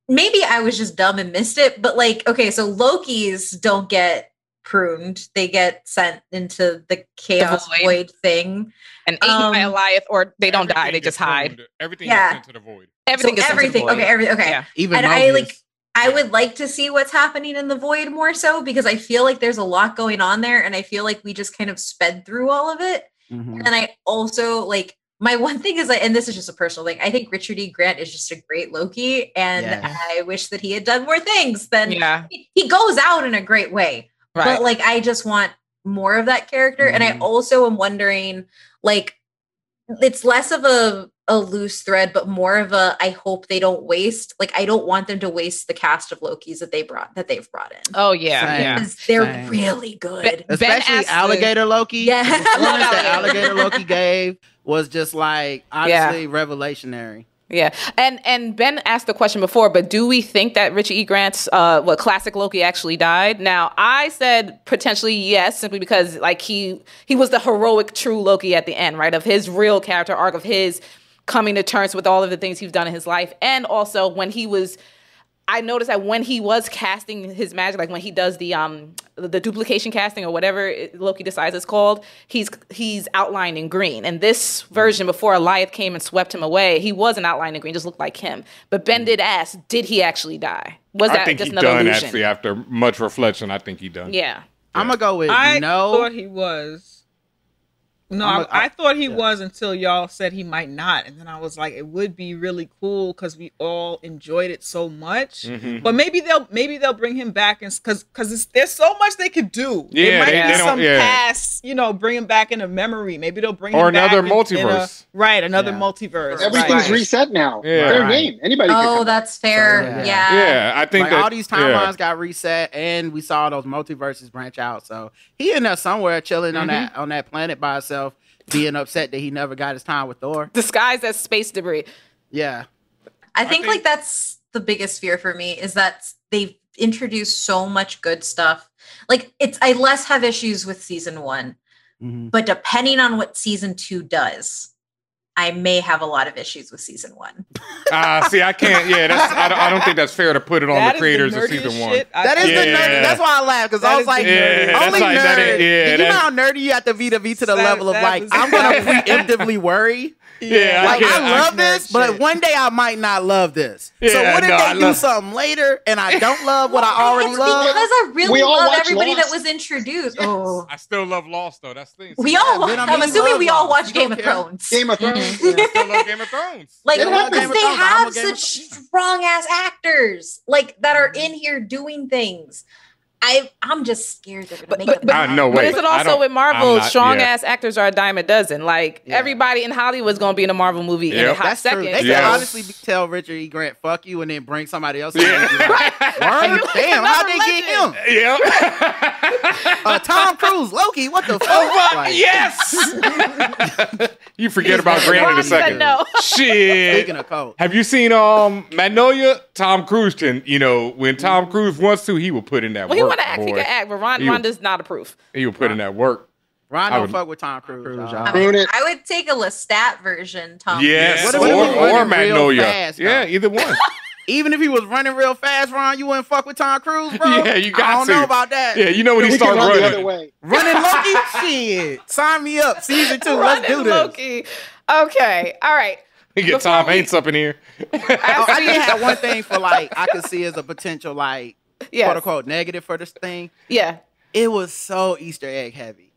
maybe I was just dumb and missed it, but like okay, so Loki's don't get pruned. They get sent into the chaos void thing. And eaten by Goliath, or they don't die, they just hide. Everything is sent to the void. Everything. Okay, everything. Okay. Yeah. Even and Mobius. I would like to see what's happening in the void more so because I feel like there's a lot going on there, and I feel like we just kind of sped through all of it. Mhm. And I also like my one thing is like, and this is just a personal thing. I think Richard E. Grant is just a great Loki, and I wish that he had done more things. Then he goes out in a great way, but like I just want more of that character, and I also am wondering. Like it's less of a loose thread, but more of a I hope they don't waste. Like I don't want them to waste the cast of Lokis that they've brought in. Oh yeah, because they're really good. Especially Alligator Loki. Yeah, the performance that Alligator Loki gave was just like honestly revelationary. Yeah, and Ben asked the question before, but do we think that Richard E. Grant's classic Loki actually died? Now, I said potentially yes, simply because like he was the heroic true Loki at the end, right? Of his real character arc, of his coming to terms with all of the things he's done in his life, and also when he was. I noticed that when he was casting his magic, like when he does the duplication casting or whatever Loki decides it's called, he's outlined in green. And this version, before Goliath came and swept him away, he wasn't outlined in green, just looked like him. But Ben did ask, did he actually die? Was that just another illusion? Actually, after much reflection, I think he done. Yeah. I'm gonna go with I no. thought he was. No, I thought he was until y'all said he might not, and then I was like, it would be really cool because we all enjoyed it so much. Mhm. But maybe they'll bring him back, and because there's so much they could do. Yeah, they might they do some don't- past, bring him back into memory. Maybe they'll bring him Or back another in multiverse. another multiverse. Everything's reset now. Yeah. Fair Right. game. Anybody can Oh, come. that's fair. Yeah. Yeah, I think like that all these timelines got reset, and we saw those multiverses branch out. So he in there somewhere chilling on that planet by himself, being upset that he never got his time with Thor. Disguised as space debris. Yeah. I think like that's the biggest fear for me is that they've introduced so much good stuff. Like I less have issues with season 1, but depending on what season 2 does, I may have a lot of issues with season 1. See, I can't. Yeah, I don't think that's fair to put it on the creators of season 1. That is the nerdy. That's why I laughed because I was like, only nerd. You know how nerdy you have to be to the level of like, I'm gonna preemptively worry. Yeah, like I love this, but one day I might not love this. So what if they do something later and I don't love what I already love? Because I really love watch everybody Lost. that was introduced. Oh, I still love Lost though. That's the thing. we all. I'm assuming we all watch You Game don't of care. Thrones. Game of Thrones. I still love Game of Thrones. Like Yeah, because Game of they Thrones. I'm have a Game of such strong ass actors, like that are in here doing things. I'm just scared they're gonna make them. No But way. is it also with Marvel? I'm not- Strong yeah. ass actors are a dime a dozen. Like everybody in Hollywood's gonna be in a Marvel movie in a hot That's second. true. They Yes. can honestly tell Richard E. Grant, fuck you, and then bring somebody else in. Yeah. Word? Damn, how'd they get him? Yeah. Tom Cruise, Loki, what the fuck? Oh, Like, yes. You forget about Grant in Ron a said second. no. Shit. Speaking of cold. Have you seen Magnolia? Tom Cruise can, when Tom Cruise wants to, he will put in that Well, work. he want to act, he boy. can act, but Ron does not approve. He will put in that work. Ron I don't would- fuck with Tom Cruise. y'all. Prune it. I would take a Lestat version, Tom. Yes, What if he was or running real Magnolia. fast, Yeah, though? either one. Even if he was running real fast, Ron, you wouldn't fuck with Tom Cruise, bro? Yeah, you got I don't to. know about that. Yeah, you know when he We can starts run the other running. way. Running Loki? Shit. Sign me up. Season 2. Let's do Running this. Loki. Okay. All right. We get Before Tom we- Hanks up in here. I did have one thing for I could see as a potential Yes. quote unquote negative for this thing. Yeah. It was so Easter egg heavy.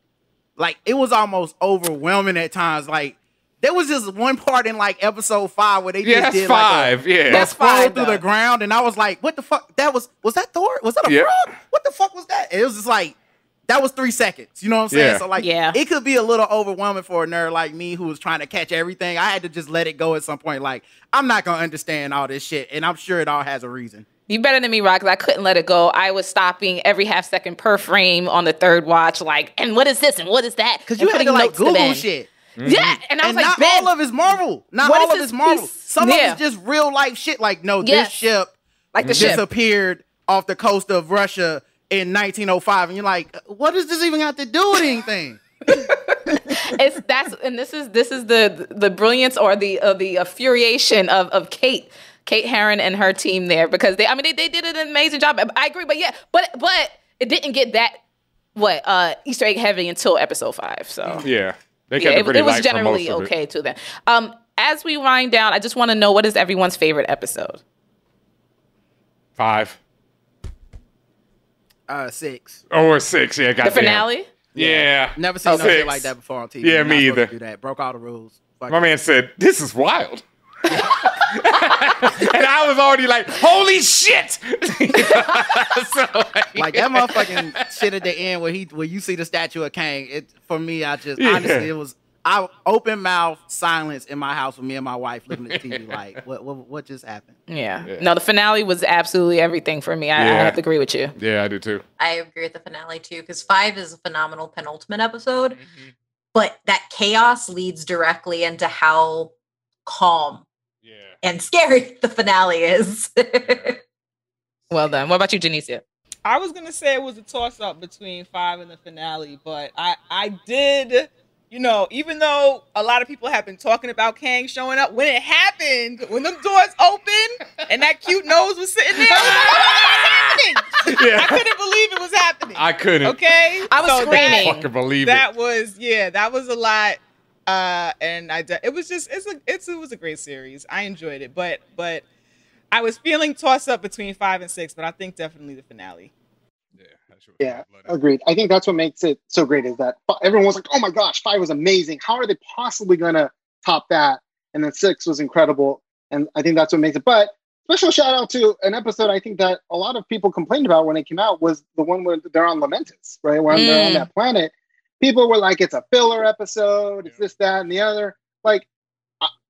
It was almost overwhelming at times. There was just one part in episode 5 where they just that's did 5. Yeah. That's scroll 5 through though. the ground, and I was like, "What the fuck? Was that Thor? Was that a Yeah. frog? What the fuck was that?" It was just that was 3 seconds. You know what I'm saying? Yeah. So it could be a little overwhelming for a nerd like me who was trying to catch everything. I had to just let it go at some point. I'm not gonna understand all this shit, and I'm sure it all has a reason. You better than me, Rock, because I couldn't let it go. I was stopping every half second per frame on the third watch, like, and what is this and what is that? Because you had to like Google shit. Yeah, and I was like, not all of it's Marvel. Not all of it's Marvel. Some of it's just real life shit. Like, no, this ship like the disappeared off the coast of Russia in 1905, and you're like, what does this even have to do with anything? This is the brilliance or the infuriation of Kate Herron and her team there, because they did an amazing job. I agree, but it didn't get that Easter egg heavy until episode 5. So yeah, it was generally okay to them. As we wind down, I just want to know, what is everyone's favorite episode? 5. 6. Or 6, yeah. The finale? Yeah. Never seen no shit like that before on TV. Yeah, me either. Do that. Broke all the rules. My man said, "This is wild." And I was already like, "Holy shit!" So, like that motherfucking shit at the end where you see the statue of Kang. For me, honestly, it was open mouth silence in my house with me and my wife looking at the TV like, what just happened? Yeah. No, the finale was absolutely everything for me. I have to agree with you. Yeah, I do too. I agree with the finale too, because 5 is a phenomenal penultimate episode, but that chaos leads directly into how calm and scary the finale is. Well done. What about you, Janicia? I was gonna say it was a toss-up between 5 and the finale, but I did. Even though a lot of people have been talking about Kang showing up, when it happened, when them doors opened and that cute nose was sitting there, I was like, what was happening? Yeah. I couldn't believe it was happening. I couldn't. Okay? I was screaming. Fucking believe that was a lot. And it was a great series. I enjoyed it, but I was feeling tossed up between 5 and 6, but I think definitely the finale. Yeah, agreed. I think that's what makes it so great, is that everyone was like, "Oh my gosh, 5 was amazing. How are they possibly gonna top that?" And then 6 was incredible, and I think that's what makes it. But special shout out to an episode I think that a lot of people complained about when it came out, was the one where they're on Lamentus, right? When they're on that planet, people were like, "It's a filler episode. It's this, that, and the other." Like,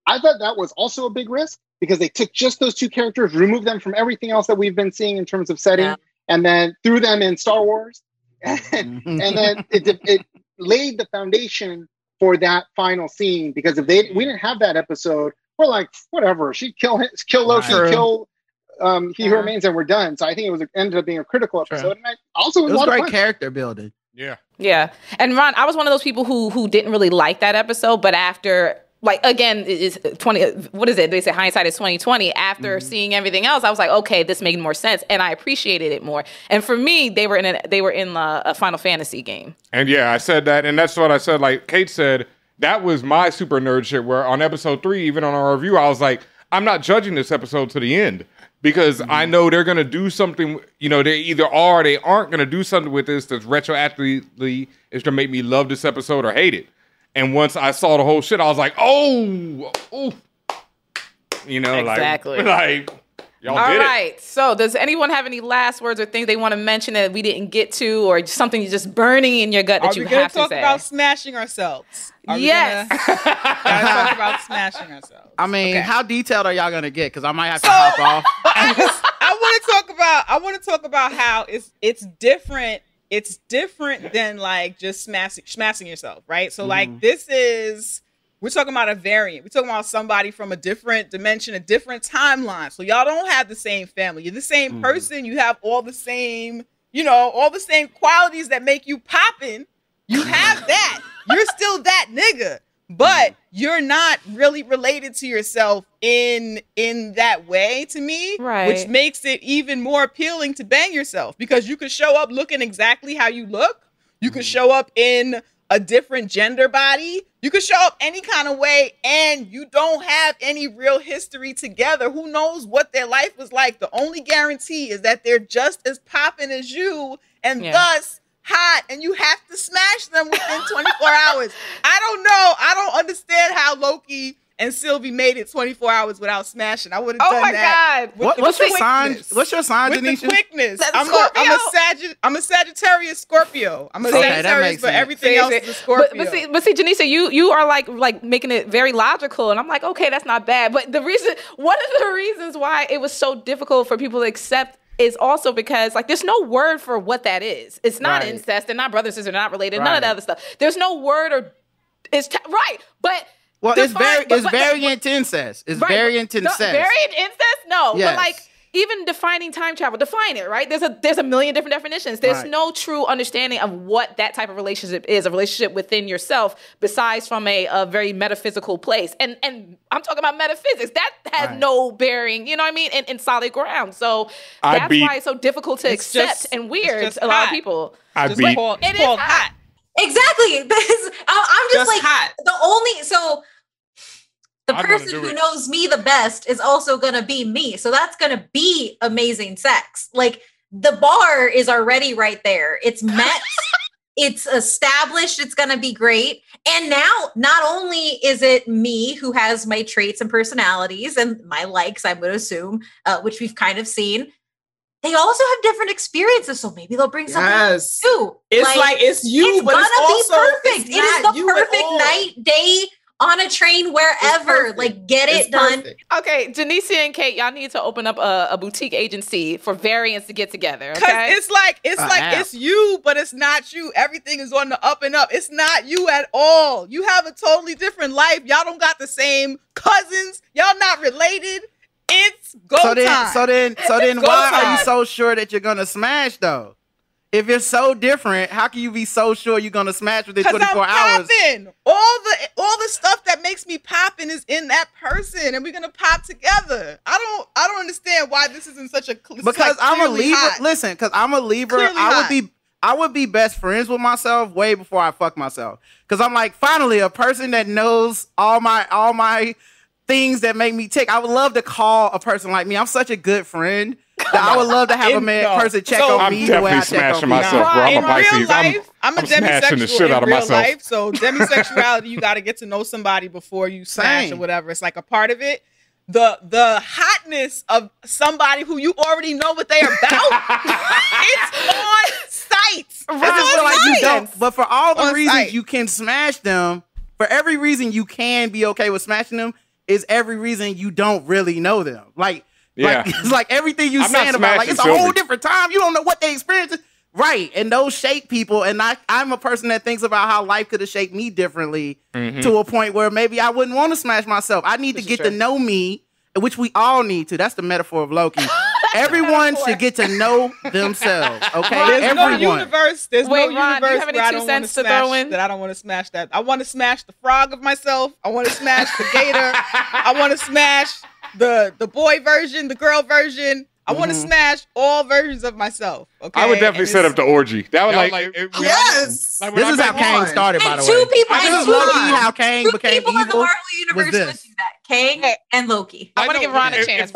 I thought that was also a big risk, because they took just those 2 characters, removed them from everything else that we've been seeing in terms of setting. Yeah. And then threw them in Star Wars, and then it laid the foundation for that final scene. Because if we didn't have that episode, we're like, whatever. She'd kill Loki, kill He Who Remains, and we're done. So I think it ended up being a critical episode. And it was great character building. Yeah. And Ron, I was one of those people who didn't really like that episode, but after. Like, again, it's 20. What is it? They say hindsight is 20/20. After seeing everything else, I was like, okay, this made more sense, and I appreciated it more. And for me, they were in a Final Fantasy game. And yeah, I said that, and that's what I said. Like Kate said, that was my super nerd shit. Where on episode 3, even on our review, I was like, I'm not judging this episode to the end, because I know they're gonna do something. They either are or they aren't gonna do something with this that's retroactively is gonna make me love this episode or hate it. And once I saw the whole shit, I was like, oh, exactly. like y'all all did right. it. So does anyone have any last words or things they want to mention that we didn't get to, or something just burning in your gut that you have to say? Are we going to talk about smashing ourselves? Yes. Gotta talk about smashing ourselves. I mean, how detailed are y'all going to get? Because I might have to hop off. I want to talk about how it's different. It's different than like just smashing yourself, right? So like we're talking about a variant. We're talking about somebody from a different dimension, a different timeline. So y'all don't have the same family. You're the same person. You have all the same, all the same qualities that make you poppin'. You have that. You're still that nigga. But you're not really related to yourself in that way, to me, right? Which makes it even more appealing to bang yourself, because you could show up looking exactly how you look. You could show up in a different gender body. You could show up any kind of way, and you don't have any real history together. Who knows what their life was like? The only guarantee is that they're just as popping as you, and thus hot, and you have to smash them within 24 hours. I don't know. I don't understand how Loki and Sylvie made it 24 hours without smashing. I would have done that. God. What's your sign? What's your sign, With Janicia? the quickness. I'm a Sagittarius Scorpio. I'm a Sagittarius, but everything else is a Scorpio. But see, Janicia, you are like making it very logical, and I'm like, okay, that's not bad. But one of the reasons why it was so difficult for people to accept is also because like there's no word for what that is. It's not incest. They're not brothers and sisters. They're not related. None of that other stuff. There's no word or but. Well, it's variant incest. It's variant incest. Variant incest? No. Yes. But like even defining time travel, define it, right? There's a million different definitions. There's no true understanding of what that type of relationship is, a relationship within yourself, besides from a very metaphysical place. And I'm talking about metaphysics. That has no bearing, you know what I mean, in solid ground. So that's why it's so difficult to accept and weird to a lot of people. It is hot. Exactly. I'm just like hot. The person who knows me the best is also going to be me. So that's going to be amazing sex. Like the bar is already right there. It's met. It's established. It's going to be great. And now not only is it me who has my traits and personalities and my likes, I'm going to assume, which we've kind of seen. They also have different experiences, so maybe they'll bring something too. It's like it's you, but it's also perfect. It is the perfect night, day, on a train, wherever. Like, get it done. Okay, Janicia and Kate, y'all need to open up a boutique agency for variants to get together. Okay, because it's you, but it's not you. Everything is on the up and up. It's not you at all. You have a totally different life. Y'all don't got the same cousins. Y'all not related. It's time. So then why are you so sure that you're gonna smash though? If you're so different, how can you be so sure you're gonna smash within 24 hours? All the stuff that makes me popping is in that person, and we're gonna pop together. I don't understand why this isn't such a because I'm a Libra. Listen, because I'm a Libra. I would be best friends with myself way before I fuck myself. Because I'm like, finally, a person that knows all my things that make me tick. I would love to call a person like me. I'm such a good friend that I would love to have a person check on me the way I check on myself, bro. I'm a Pisces. I'm a demisexual in real life. So demisexuality, you got to get to know somebody before you smash or whatever. It's like a part of it. The hotness of somebody who you already know what they're about, it's on site. I feel like you don't. But for all the reasons you can smash them, for every reason you can be okay with smashing them, is every reason you don't really know them. It's like everything you saying about, like, it's a whole different time. You don't know what they experienced. Right. And those shape people. And I'm a person that thinks about how life could have shaped me differently to a point where maybe I wouldn't want to smash myself. I need to get to know me, which we all need to. That's the metaphor of Loki. Everyone should get to know themselves. Okay. There's no universe. There's no universe where I don't want to smash that. I don't want to smash that. I want to smash the frog of myself. I want to smash the gator. I want to smash the boy version, the girl version. I want to smash all versions of myself. Okay. I would definitely set up the orgy. That was yes. This is how Kang started, by the way. Two people. This is Loki. How Kang became evil. People in the Marvel universe would do that. Kang and Loki. I want to give Ron a chance.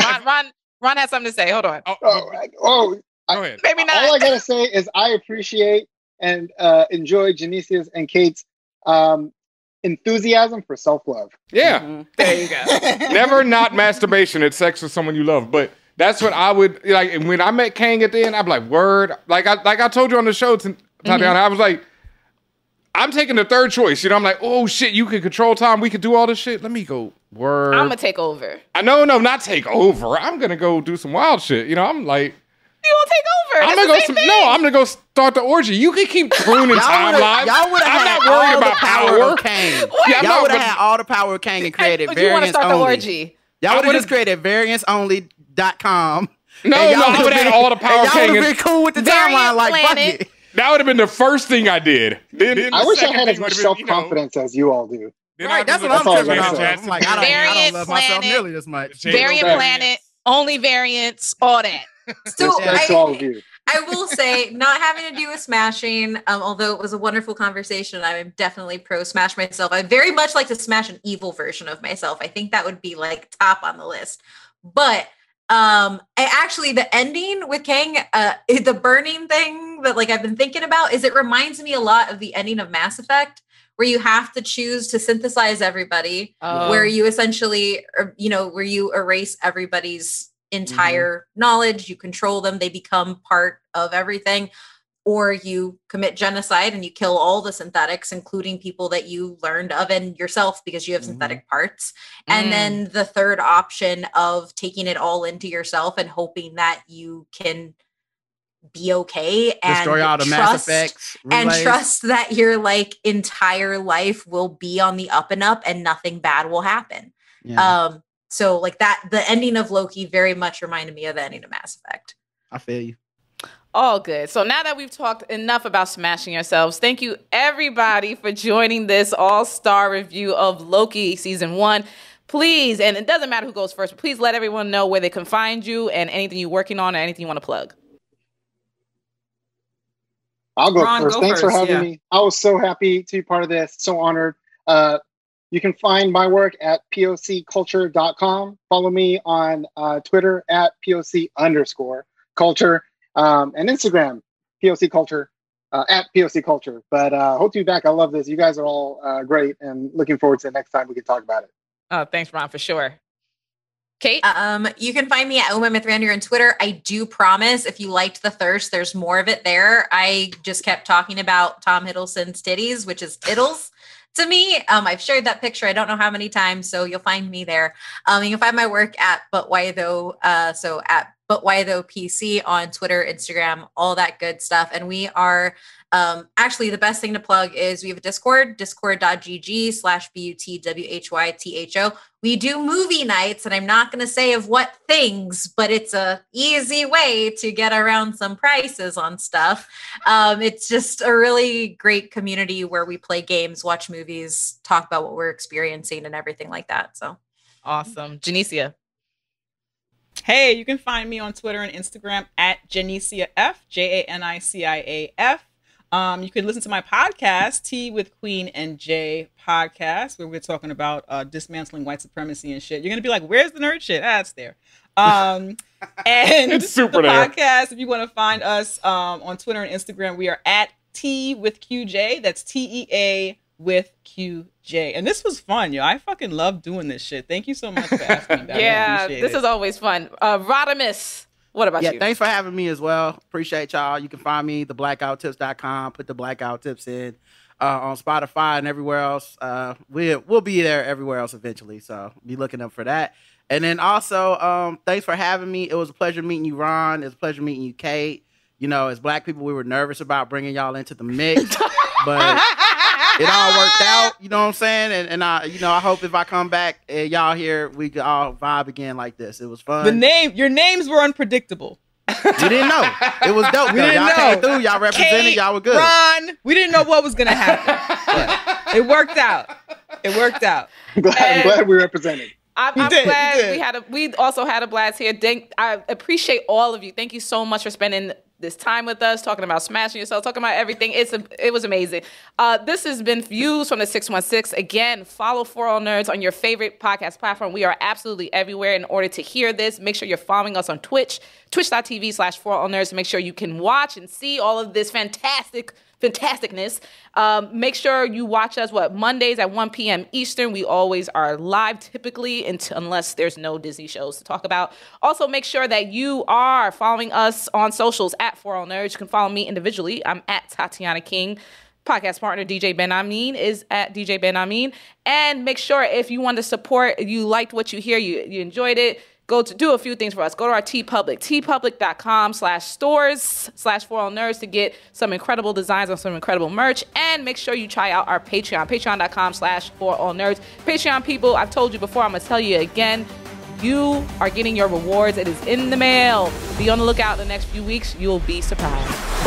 Ron has something to say. Hold on. Go ahead. Maybe not. All I gotta say is I appreciate and enjoy Janicia's and Kate's enthusiasm for self-love. Yeah. There you go. Never not masturbation. It's sex with someone you love. But that's what I would like. And when I met Kang at the end, I'd be like, word. Like I told you on the show, Tatiana, I was like, I'm taking the third choice. You know, I'm like, oh shit, you can control time. We could do all this shit. Let me go. Word. I'm gonna take over. No, not take over. I'm gonna go do some wild shit. You know, I'm like, you won't take over. I'm gonna go start the orgy. You can keep pruning timelines. Y'all would have had all the power of Kang. Y'all would have had all the power of Kang and created variants only. You want to start the orgy? Y'all would have just created variantsonly.com. No, I would have had all the power of Kang. Y'all would have been cool with the timeline. Like, fuck it. That would have been the first thing I did. Then I wish I had as much self-confidence as you all do. Right, that's what I'm talking about. I'm like, I don't love myself nearly this much. Variant planet, only variants, all that. So that's all of you. I will say, not having to do with smashing, although it was a wonderful conversation, I'm definitely pro smash myself. I very much like to smash an evil version of myself. I think that would be like top on the list. But the ending with Kang, the burning thing that like I've been thinking about is it reminds me a lot of the ending of Mass Effect, where you have to choose to synthesize everybody, where you essentially, where you erase everybody's entire knowledge, you control them, they become part of everything, or you commit genocide and you kill all the synthetics, including people that you learned of and yourself because you have synthetic parts. And then the third option of taking it all into yourself and hoping that you can be okay and destroy all the Mass Effects and trust that your like entire life will be on the up and up and nothing bad will happen. So like that, the ending of Loki very much reminded me of the ending of Mass Effect. I feel you. All good. So now that we've talked enough about smashing yourselves, thank you everybody for joining this all-star review of Loki season 1. Please, and it doesn't matter who goes first, but please let everyone know where they can find you and anything you're working on or anything you want to plug. I'll go first. Thanks for having me. I was so happy to be part of this. So honored. You can find my work at POCculture.com. Follow me on Twitter at POC_culture. And Instagram, POC Culture, at POC Culture. But hope to be back. I love this. You guys are all great, and looking forward to the next time we can talk about it. Oh, thanks, Ron, for sure. Kate? You can find me at Uma on Twitter. I do promise, if you liked The Thirst, there's more of it there. I just kept talking about Tom Hiddleston's titties, which is Tiddles to me. I've shared that picture I don't know how many times, so you'll find me there. You can find my work at ButWhyTho, so at ButWhyThoPC on Twitter, Instagram, all that good stuff. And we are actually, the best thing to plug is we have a Discord, discord.gg/BUTWHYTHO. We do movie nights, and I'm not going to say of what things, but it's a easy way to get around some prices on stuff. It's just a really great community where we play games, watch movies, talk about what we're experiencing and everything like that. So awesome. Janicia? Hey, you can find me on Twitter and Instagram at JaniciaF, JANICIAF. You can listen to my podcast, Tea with Queen and Jay podcast, where we're talking about dismantling white supremacy and shit. You're going to be like, where's the nerd shit? Ah, it's there. And it's super the there. podcast, if you want to find us on Twitter and Instagram, we are at Tea with QJ. That's TEA with QJ. And this was fun, yo. I fucking love doing this shit. Thank you so much for asking me. Yeah, this is always fun. Rodimus, what about you? Thanks for having me as well. Appreciate y'all. You can find me, theblackouttips.com. Put the Blackout Tips in on Spotify and everywhere else. We'll be there everywhere else eventually, so be looking up for that. And then also, thanks for having me. It was a pleasure meeting you, Ron. It was a pleasure meeting you, Kate. You know, as Black people, we were nervous about bringing y'all into the mix, but it all worked out. You know what I'm saying? And I, I hope if I come back and y'all here, we can all vibe again like this. It was fun. Your names were unpredictable. We didn't know. It was dope. Y'all came through. Y'all represented. Kate, y'all were good. Ron, we didn't know what was gonna happen. It worked out. It worked out. I'm glad we represented. I'm glad we also had a blast here. I appreciate all of you. Thank you so much for spending this time with us, talking about smashing yourself, talking about everything. It was amazing. This has been Views from the 616. Again, follow For All Nerds on your favorite podcast platform. We are absolutely everywhere. In order to hear this, make sure you're following us on Twitch, twitch.tv/forallnerds to make sure you can watch and see all of this fantasticness. Make sure you watch us, Mondays at 1 p.m. Eastern. We always are live typically unless there's no Disney shows to talk about. Also, make sure that you are following us on socials at For All Nerds. You can follow me individually. I'm at Tatiana King. Podcast partner DJ Ben Amin is at DJ Ben Amin. And make sure if you want to support, you liked what you hear, you enjoyed it, go to do a few things for us. Go to our TeePublic, teepublic.com/stores/forallnerds to get some incredible designs on some incredible merch. And make sure you try out our Patreon, patreon.com/forallnerds. Patreon people, I've told you before, I'm going to tell you again, you are getting your rewards. It is in the mail. Be on the lookout in the next few weeks. You'll be surprised.